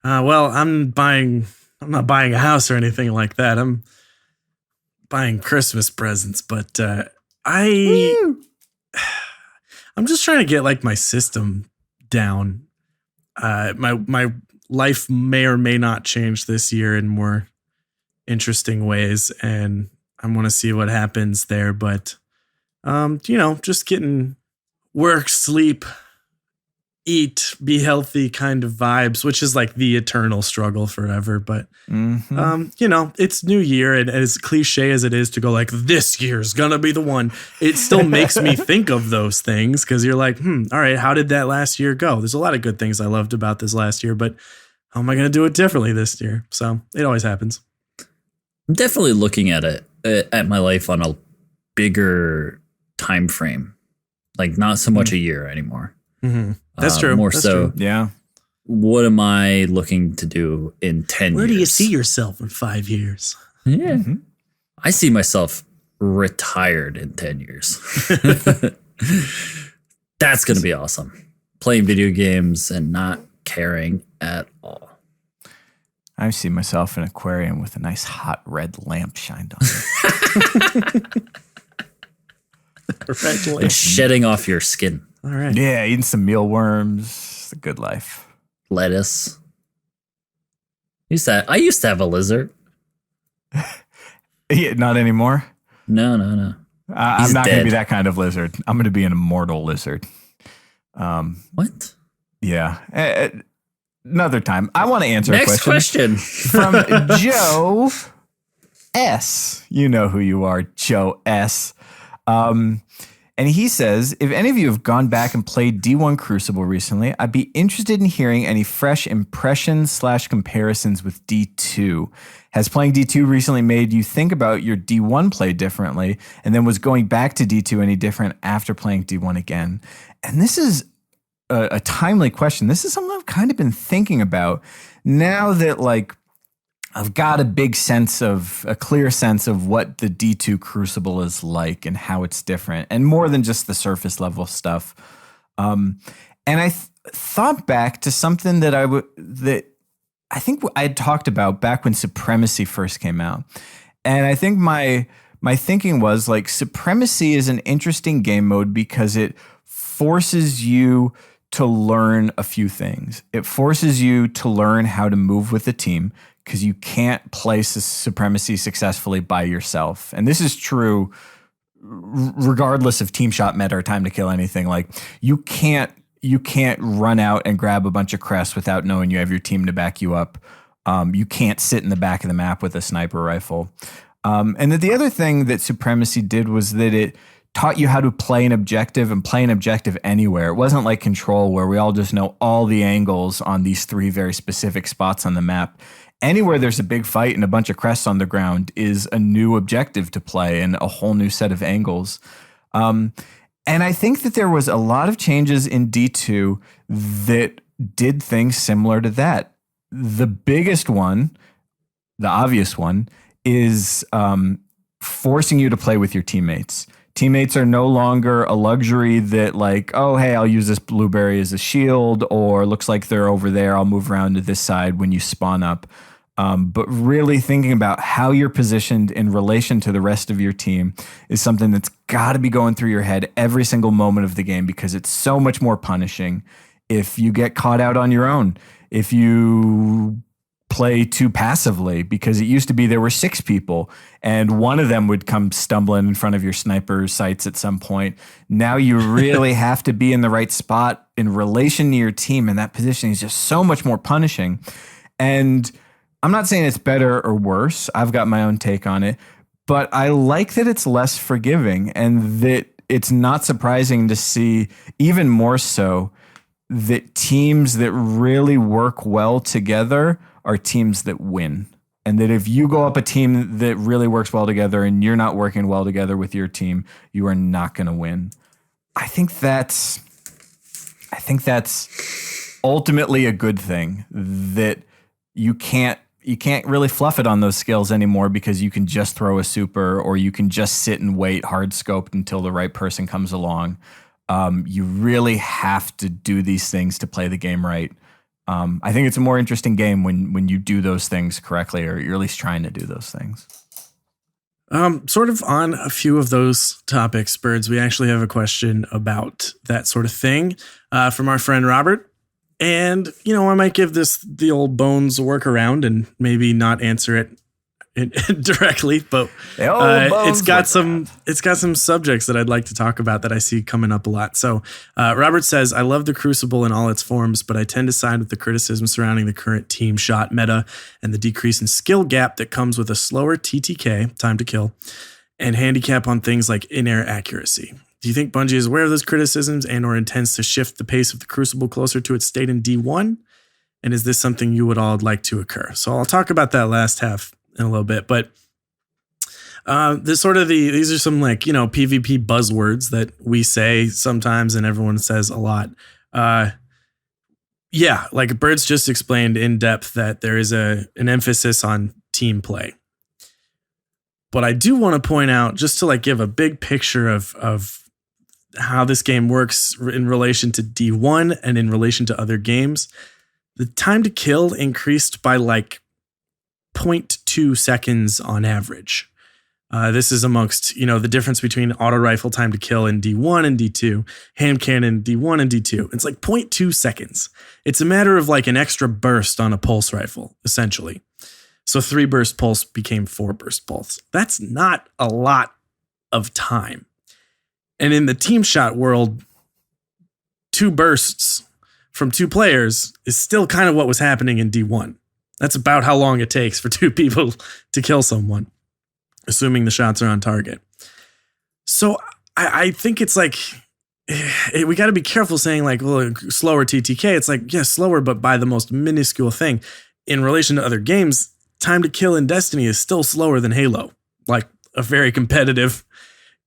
Well, I'm not buying a house or anything like that. I'm buying Christmas presents, but I'm just trying to get like my system down. My life may or may not change this year in more interesting ways, and I want to see what happens there. But just getting work, sleep, eat, be healthy kind of vibes, which is like the eternal struggle forever. But it's new year, and as cliche as it is to go like, this year's gonna be the one, it still makes me think of those things, because you're like, all right, how did that last year go? There's a lot of good things I loved about this last year, but how am I gonna do it differently this year? So it always happens. I'm definitely looking at my life on a bigger time frame, like not so much a year anymore. Mm-hmm. That's true. More That's so, true. Yeah. What am I looking to do in 10 years? Where do you see yourself in 5 years? Yeah. Mm-hmm. I see myself retired in 10 years. That's going to be awesome. Playing video games and not caring at all. I see myself in an aquarium with a nice hot red lamp shined on it. And shedding off your skin. All right. Yeah, eating some mealworms. It's a good life. Lettuce. I used to have a lizard. Yeah, not anymore. No. I'm not going to dead. be that kind of lizard. I'm going to be an immortal lizard. What? Yeah. Another time. I want to answer Next a question from Joe S. You know who you are, Joe S. And he says, if any of you have gone back and played D1 Crucible recently, I'd be interested in hearing any fresh impressions/comparisons with D2. Has playing D2 recently made you think about your D1 play differently? And then was going back to D2 any different after playing D1 again? And this is a timely question. This is something I've kind of been thinking about now that I've got a clear sense of what the D2 Crucible is like and how it's different, and more than just the surface level stuff. And I thought back to something that I think I had talked about back when Supremacy first came out. And I think my thinking was like Supremacy is an interesting game mode because it forces you to learn a few things. It forces you to learn how to move with the team because you can't play Supremacy successfully by yourself. And this is true regardless of team shot meta or time to kill anything. Like you can't run out and grab a bunch of crests without knowing you have your team to back you up. You can't sit in the back of the map with a sniper rifle. And then the other thing that Supremacy did was that it taught you how to play an objective and play an objective anywhere. It wasn't like Control where we all just know all the angles on these 3 very specific spots on the map. Anywhere there's a big fight and a bunch of crests on the ground is a new objective to play and a whole new set of angles. And I think that there was a lot of changes in D2 that did things similar to that. The biggest one, the obvious one, is forcing you to play with your teammates. Teammates are no longer a luxury that like, oh, hey, I'll use this blueberry as a shield, or looks like they're over there, I'll move around to this side when you spawn up. But really thinking about how you're positioned in relation to the rest of your team is something that's got to be going through your head every single moment of the game because it's so much more punishing if you get caught out on your own, if you play too passively, because it used to be there were 6 people and one of them would come stumbling in front of your sniper sights at some point. Now you really have to be in the right spot in relation to your team, and that positioning is just so much more punishing. And I'm not saying it's better or worse. I've got my own take on it, but I like that it's less forgiving and that it's not surprising to see, even more so, that teams that really work well together are teams that win. And that if you go up a team that really works well together and you're not working well together with your team, you are not going to win. I think that's ultimately a good thing, that you can't really fluff it on those skills anymore because you can just throw a super or you can just sit and wait hard scoped until the right person comes along. You really have to do these things to play the game right. I think it's a more interesting game when you do those things correctly, or you're at least trying to do those things. Sort of on a few of those topics, Birds, we actually have a question about that sort of thing from our friend Robert. And, you know, I might give the old Bones a workaround and maybe not answer it directly, but it's got some subjects that I'd like to talk about that I see coming up a lot. So Robert says, I love the Crucible in all its forms, but I tend to side with the criticism surrounding the current team shot meta and the decrease in skill gap that comes with a slower TTK, time to kill, and handicap on things like in-air accuracy. Do you think Bungie is aware of those criticisms and or intends to shift the pace of the Crucible closer to its state in D1? And is this something you would all like to occur? So I'll talk about that last half in a little bit, but these are some like, you know, PvP buzzwords that we say sometimes and everyone says a lot. Yeah, like Birds just explained in depth that there is an emphasis on team play. But I do want to point out, just to like give a big picture of how this game works in relation to D1 and in relation to other games, the time to kill increased by like 0.2 seconds on average. This is amongst, you know, the difference between auto rifle time to kill in D1 and D2, hand cannon D1 and D2. It's like 0.2 seconds. It's a matter of like an extra burst on a pulse rifle, essentially. So 3 burst pulse became 4 burst pulse. That's not a lot of time. And in the team shot world, 2 bursts from 2 players is still kind of what was happening in D1. That's about how long it takes for 2 people to kill someone, assuming the shots are on target. So I think it's like, we got to be careful saying like, well, slower TTK. It's like, yeah, slower, but by the most minuscule thing. In relation to other games, time to kill in Destiny is still slower than Halo, like a very competitive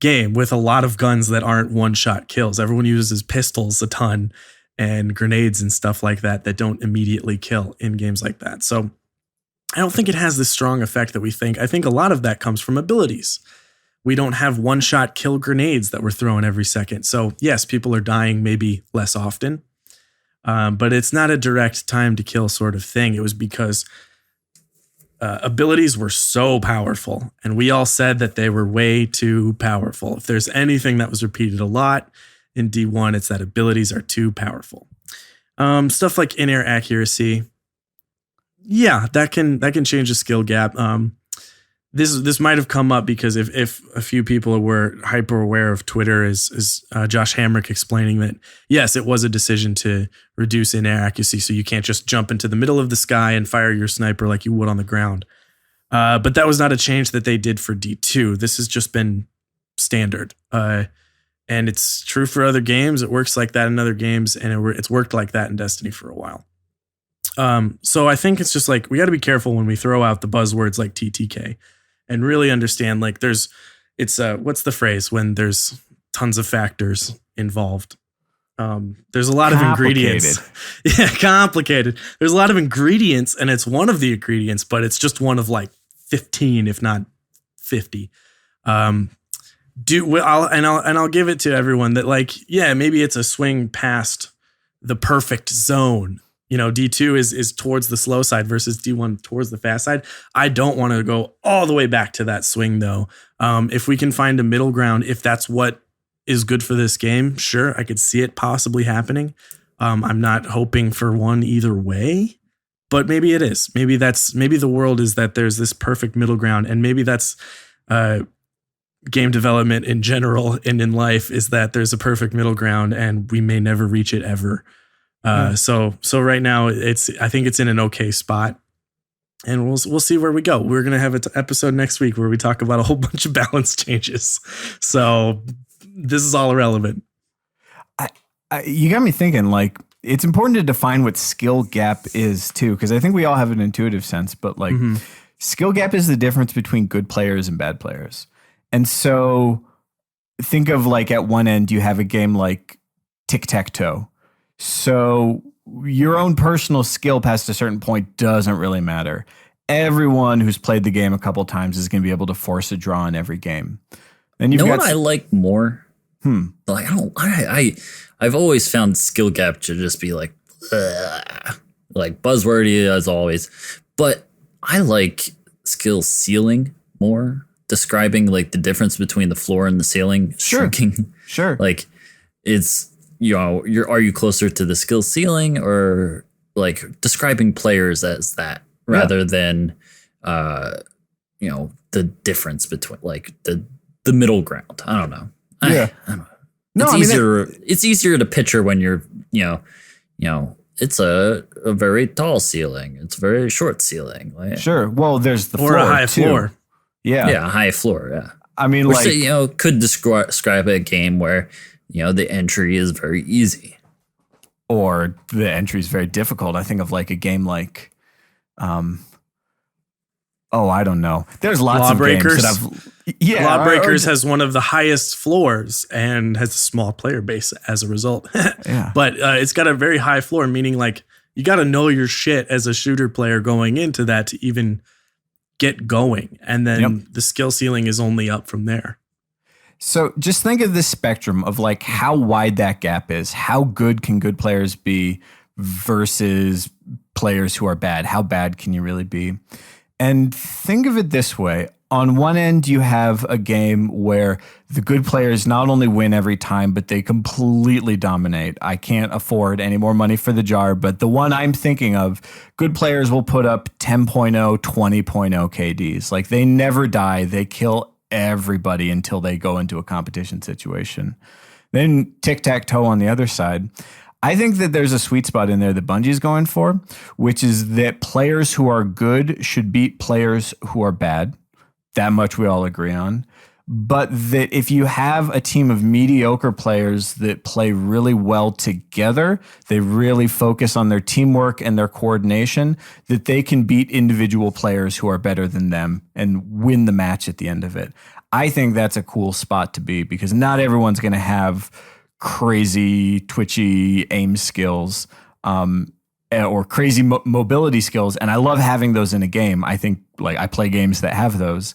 game with a lot of guns that aren't one-shot kills. Everyone uses pistols a ton and grenades and stuff like that don't immediately kill in games like that. So I don't think it has this strong effect that we think. I think a lot of that comes from abilities. We don't have one-shot kill grenades that we're throwing every second. So yes, people are dying maybe less often, but it's not a direct time to kill sort of thing. It was because abilities were so powerful, and we all said that they were way too powerful. If there's anything that was repeated a lot in D1, it's that abilities are too powerful. Stuff like in-air accuracy, yeah, that can change the skill gap. This might have come up because if a few people were hyper aware of Twitter, is Josh Hamrick explaining that, yes, it was a decision to reduce in-air accuracy, so you can't just jump into the middle of the sky and fire your sniper like you would on the ground. But that was not a change that they did for D2. This has just been standard. And it's true for other games. It works like that in other games, and it's worked like that in Destiny for a while. So I think it's just like, we got to be careful when we throw out the buzzwords like TTK. And really understand, like, what's the phrase when there's tons of factors involved? There's a lot of ingredients. Yeah, complicated. There's a lot of ingredients, and it's one of the ingredients, but it's just one of like 15, if not 50. I'll give it to everyone that, like, yeah, maybe it's a swing past the perfect zone. You know, D2 is towards the slow side versus D1 towards the fast side. I don't want to go all the way back to that swing, though. If we can find a middle ground, if that's what is good for this game, sure, I could see it possibly happening. I'm not hoping for one either way, but maybe it is. Maybe the world is that there's this perfect middle ground, and maybe that's game development in general and in life, is that there's a perfect middle ground, and we may never reach it ever. So right now I think it's in an okay spot, and we'll see where we go. We're going to have an episode next week where we talk about a whole bunch of balance changes. So this is all irrelevant. You got me thinking, like, it's important to define what skill gap is too, because I think we all have an intuitive sense, but like skill gap is the difference between good players and bad players. And so think of, like, at one end you have a game like tic-tac-toe. So your own personal skill past a certain point doesn't really matter. Everyone who's played the game a couple times is going to be able to force a draw in every game. And you've got what I like more? Like, I've always found skill gap to just be like buzzwordy as always. But I like skill ceiling more, describing like the difference between the floor and the ceiling. Shrinking. Sure. Like, it's, you know, are you closer to the skill ceiling, or like describing players as that rather than, you know, the difference between like the middle ground. I don't know. I don't know. No, it's easier to picture when you're, you know, it's a very tall ceiling. It's a very short ceiling. Like, sure. Well, there's the floor, a high too. Floor. Yeah. Yeah. A high floor. Yeah. I mean, which, like, you know, could describe a game where, you know, the entry is very easy, or the entry is very difficult. I think of like a game like, I don't know. There's lots of games that Lawbreakers has one of the highest floors and has a small player base as a result. But it's got a very high floor, meaning like you got to know your shit as a shooter player going into that to even get going. And then the skill ceiling is only up from there. So just think of this spectrum of like how wide that gap is. How good can good players be versus players who are bad? How bad can you really be? And think of it this way. On one end, you have a game where the good players not only win every time, but they completely dominate. I can't afford any more money for the jar, but the one I'm thinking of, good players will put up 10.0, 20.0 KDs. Like, they never die. They kill everybody until they go into a competition situation. Then tic-tac-toe on the other side. I think that there's a sweet spot in there that Bungie's going for, which is that players who are good should beat players who are bad. That much we all agree on. But that if you have a team of mediocre players that play really well together, they really focus on their teamwork and their coordination, that they can beat individual players who are better than them and win the match at the end of it. I think that's a cool spot to be, because not everyone's going to have crazy, twitchy aim skills or crazy mobility skills. And I love having those in a game. I think, like, I play games that have those.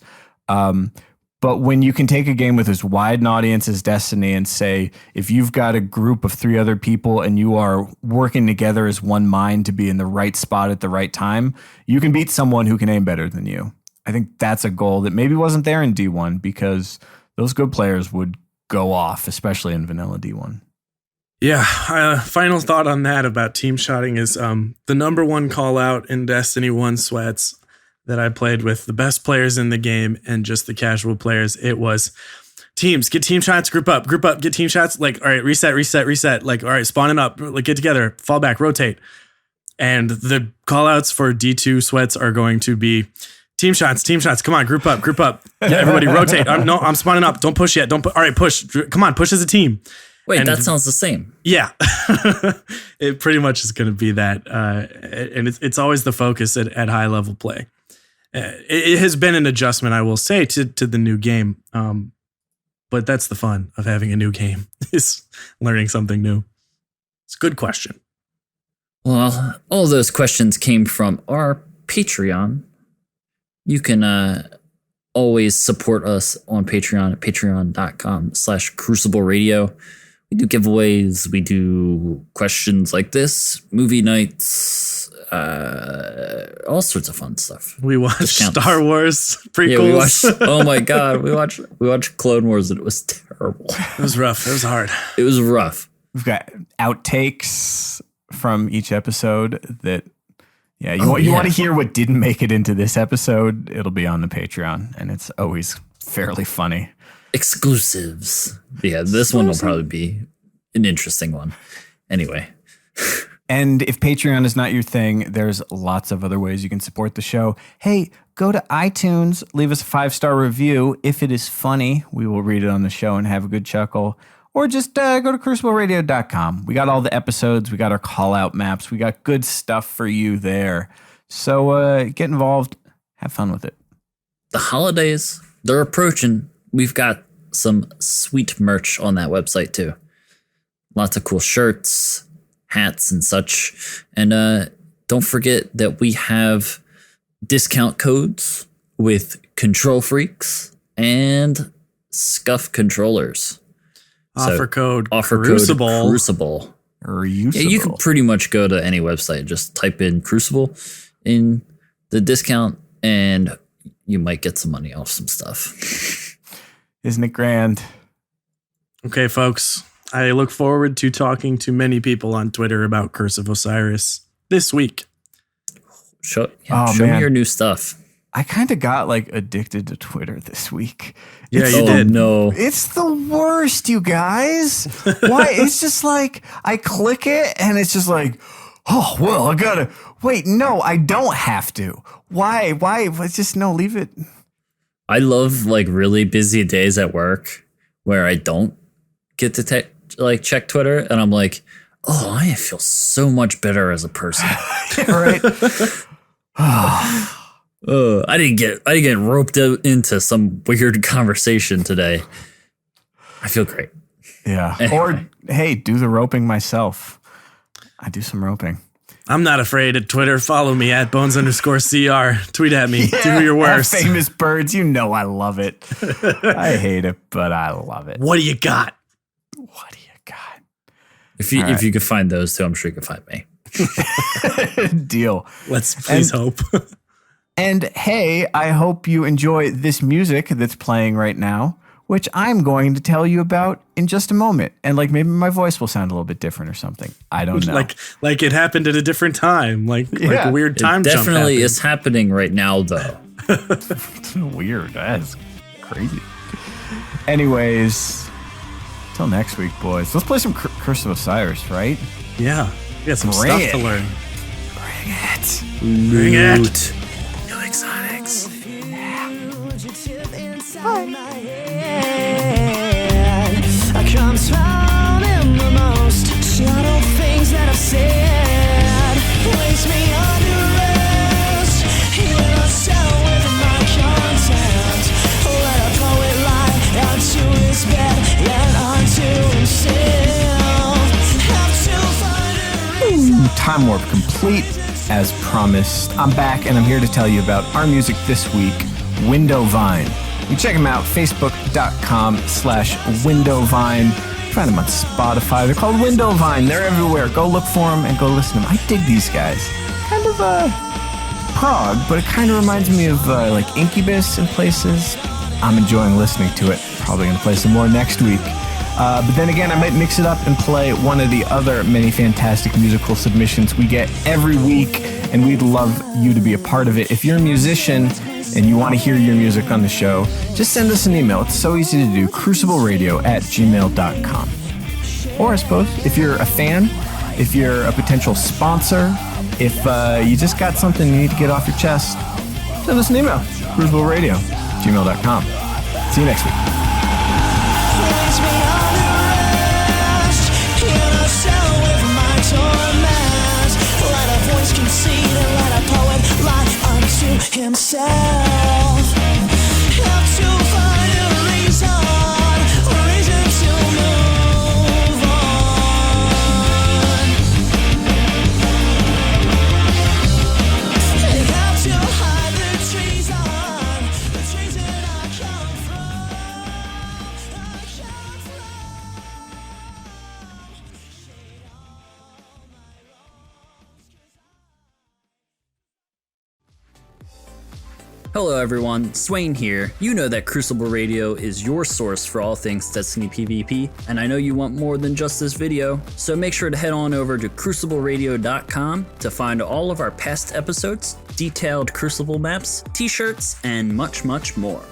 But when you can take a game with as wide an audience as Destiny and say, if you've got a group of 3 other people and you are working together as one mind to be in the right spot at the right time, you can beat someone who can aim better than you. I think that's a goal that maybe wasn't there in D1 because those good players would go off, especially in vanilla D1. Yeah, final thought on that about team shotting is the number one call out in Destiny 1 sweats that I played with the best players in the game and just the casual players. It was teams, get team shots, group up, get team shots. Like, all right, reset. Like, all right, spawning up, like get together, fall back, rotate. And the call outs for D2 sweats are going to be team shots. Come on, group up. Yeah, everybody rotate. I'm spawning up. Don't push yet. All right, push. Come on, push as a team. Wait, that sounds the same. Yeah, it pretty much is going to be that. And it's always the focus at high level play. It has been an adjustment, I will say, to the new game. But that's the fun of having a new game, is learning something new. It's a good question. Well, all those questions came from our Patreon. You can always support us on Patreon at patreon.com/Crucible Radio. We do giveaways. We do questions like this, movie nights, all sorts of fun stuff. We watched Star Wars prequels. Yeah, we watched. Oh my god, we watched Clone Wars and it was terrible. It was rough. It was hard. It was rough. We've got outtakes from each episode that, yeah, you want to hear what didn't make it into this episode, it'll be on the Patreon, and it's always fairly funny. Exclusives. Yeah, this one will probably be an interesting one. Anyway. And if Patreon is not your thing, there's lots of other ways you can support the show. Hey, go to iTunes, leave us a 5-star review. If it is funny, we will read it on the show and have a good chuckle. Or just go to crucibleradio.com. We got all the episodes. We got our call-out maps. We got good stuff for you there. So get involved. Have fun with it. The holidays, they're approaching. We've got some sweet merch on that website, too. Lots of cool shirts, hats, and such. And don't forget that we have discount codes with Control Freaks and Scuff controllers. Offer code Crucible. Crucible. Yeah, you can pretty much go to any website. Just type in Crucible in the discount, and you might get some money off some stuff. Isn't it grand? Okay, folks. I look forward to talking to many people on Twitter about Curse of Osiris this week. Show me your new stuff. I kind of got addicted to Twitter this week. Yeah, you did. No. It's the worst, you guys. Why? It's just I click it and it's just oh, well, I gotta wait. No, I don't have to. Why? It's just leave it. I love really busy days at work where I don't get to check Twitter, and I'm like, oh, I feel so much better as a person. Right. I didn't get roped into some weird conversation today. I feel great. Yeah. Anyway. Or hey, do the roping myself. I do some roping. I'm not afraid of Twitter. Follow me at Bones_CR. Tweet at me. Yeah, do your worst. Famous birds. You know I love it. I hate it, but I love it. What do you got? If you could find those two, I'm sure you could find me. Deal. Let's please hope. And hey, I hope you enjoy this music that's playing right now, which I'm going to tell you about in just a moment. And maybe my voice will sound a little bit different or something. I don't know. Like it happened at a different time. Like a weird time jump. Definitely is happening right now, though. Weird. That's crazy. Anyways, till next week, boys. Let's play some Curse of Osiris, right? Yeah. We got some stuff to learn. Bring it. Bring it. New Exotics. Comes from in the most subtle things that I've said. Place me under rest. Heal us out with my content. Let a poet lie onto his bed and onto himself. Have to find a reason. Time Warp complete as promised. I'm back and I'm here to tell you about our music this week, Window Vine. You check them out, facebook.com/Windowvine. Find them on Spotify. They're called Windowvine. They're everywhere. Go look for them and go listen to them. I dig these guys. Kind of prog, but it kind of reminds me of like Incubus in places. I'm enjoying listening to it. Probably going to play some more next week. But then again, I might mix it up and play one of the other many fantastic musical submissions we get every week, and we'd love you to be a part of it. If you're a musician and you want to hear your music on the show, just send us an email. It's so easy to do, crucibleradio@gmail.com. Or I suppose, if you're a fan, if you're a potential sponsor, if you just got something you need to get off your chest, send us an email, crucibleradio@gmail.com. See you next week. Place me under rest in a cell with my torment. Let a voice concede and let a poet lie unto himself. Have to find a reason to move on. They have to hide the treason that I come from. Hello everyone, Swain here. You know that Crucible Radio is your source for all things Destiny PvP, and I know you want more than just this video, so make sure to head on over to crucibleradio.com to find all of our past episodes, detailed Crucible maps, t-shirts, and much, much more.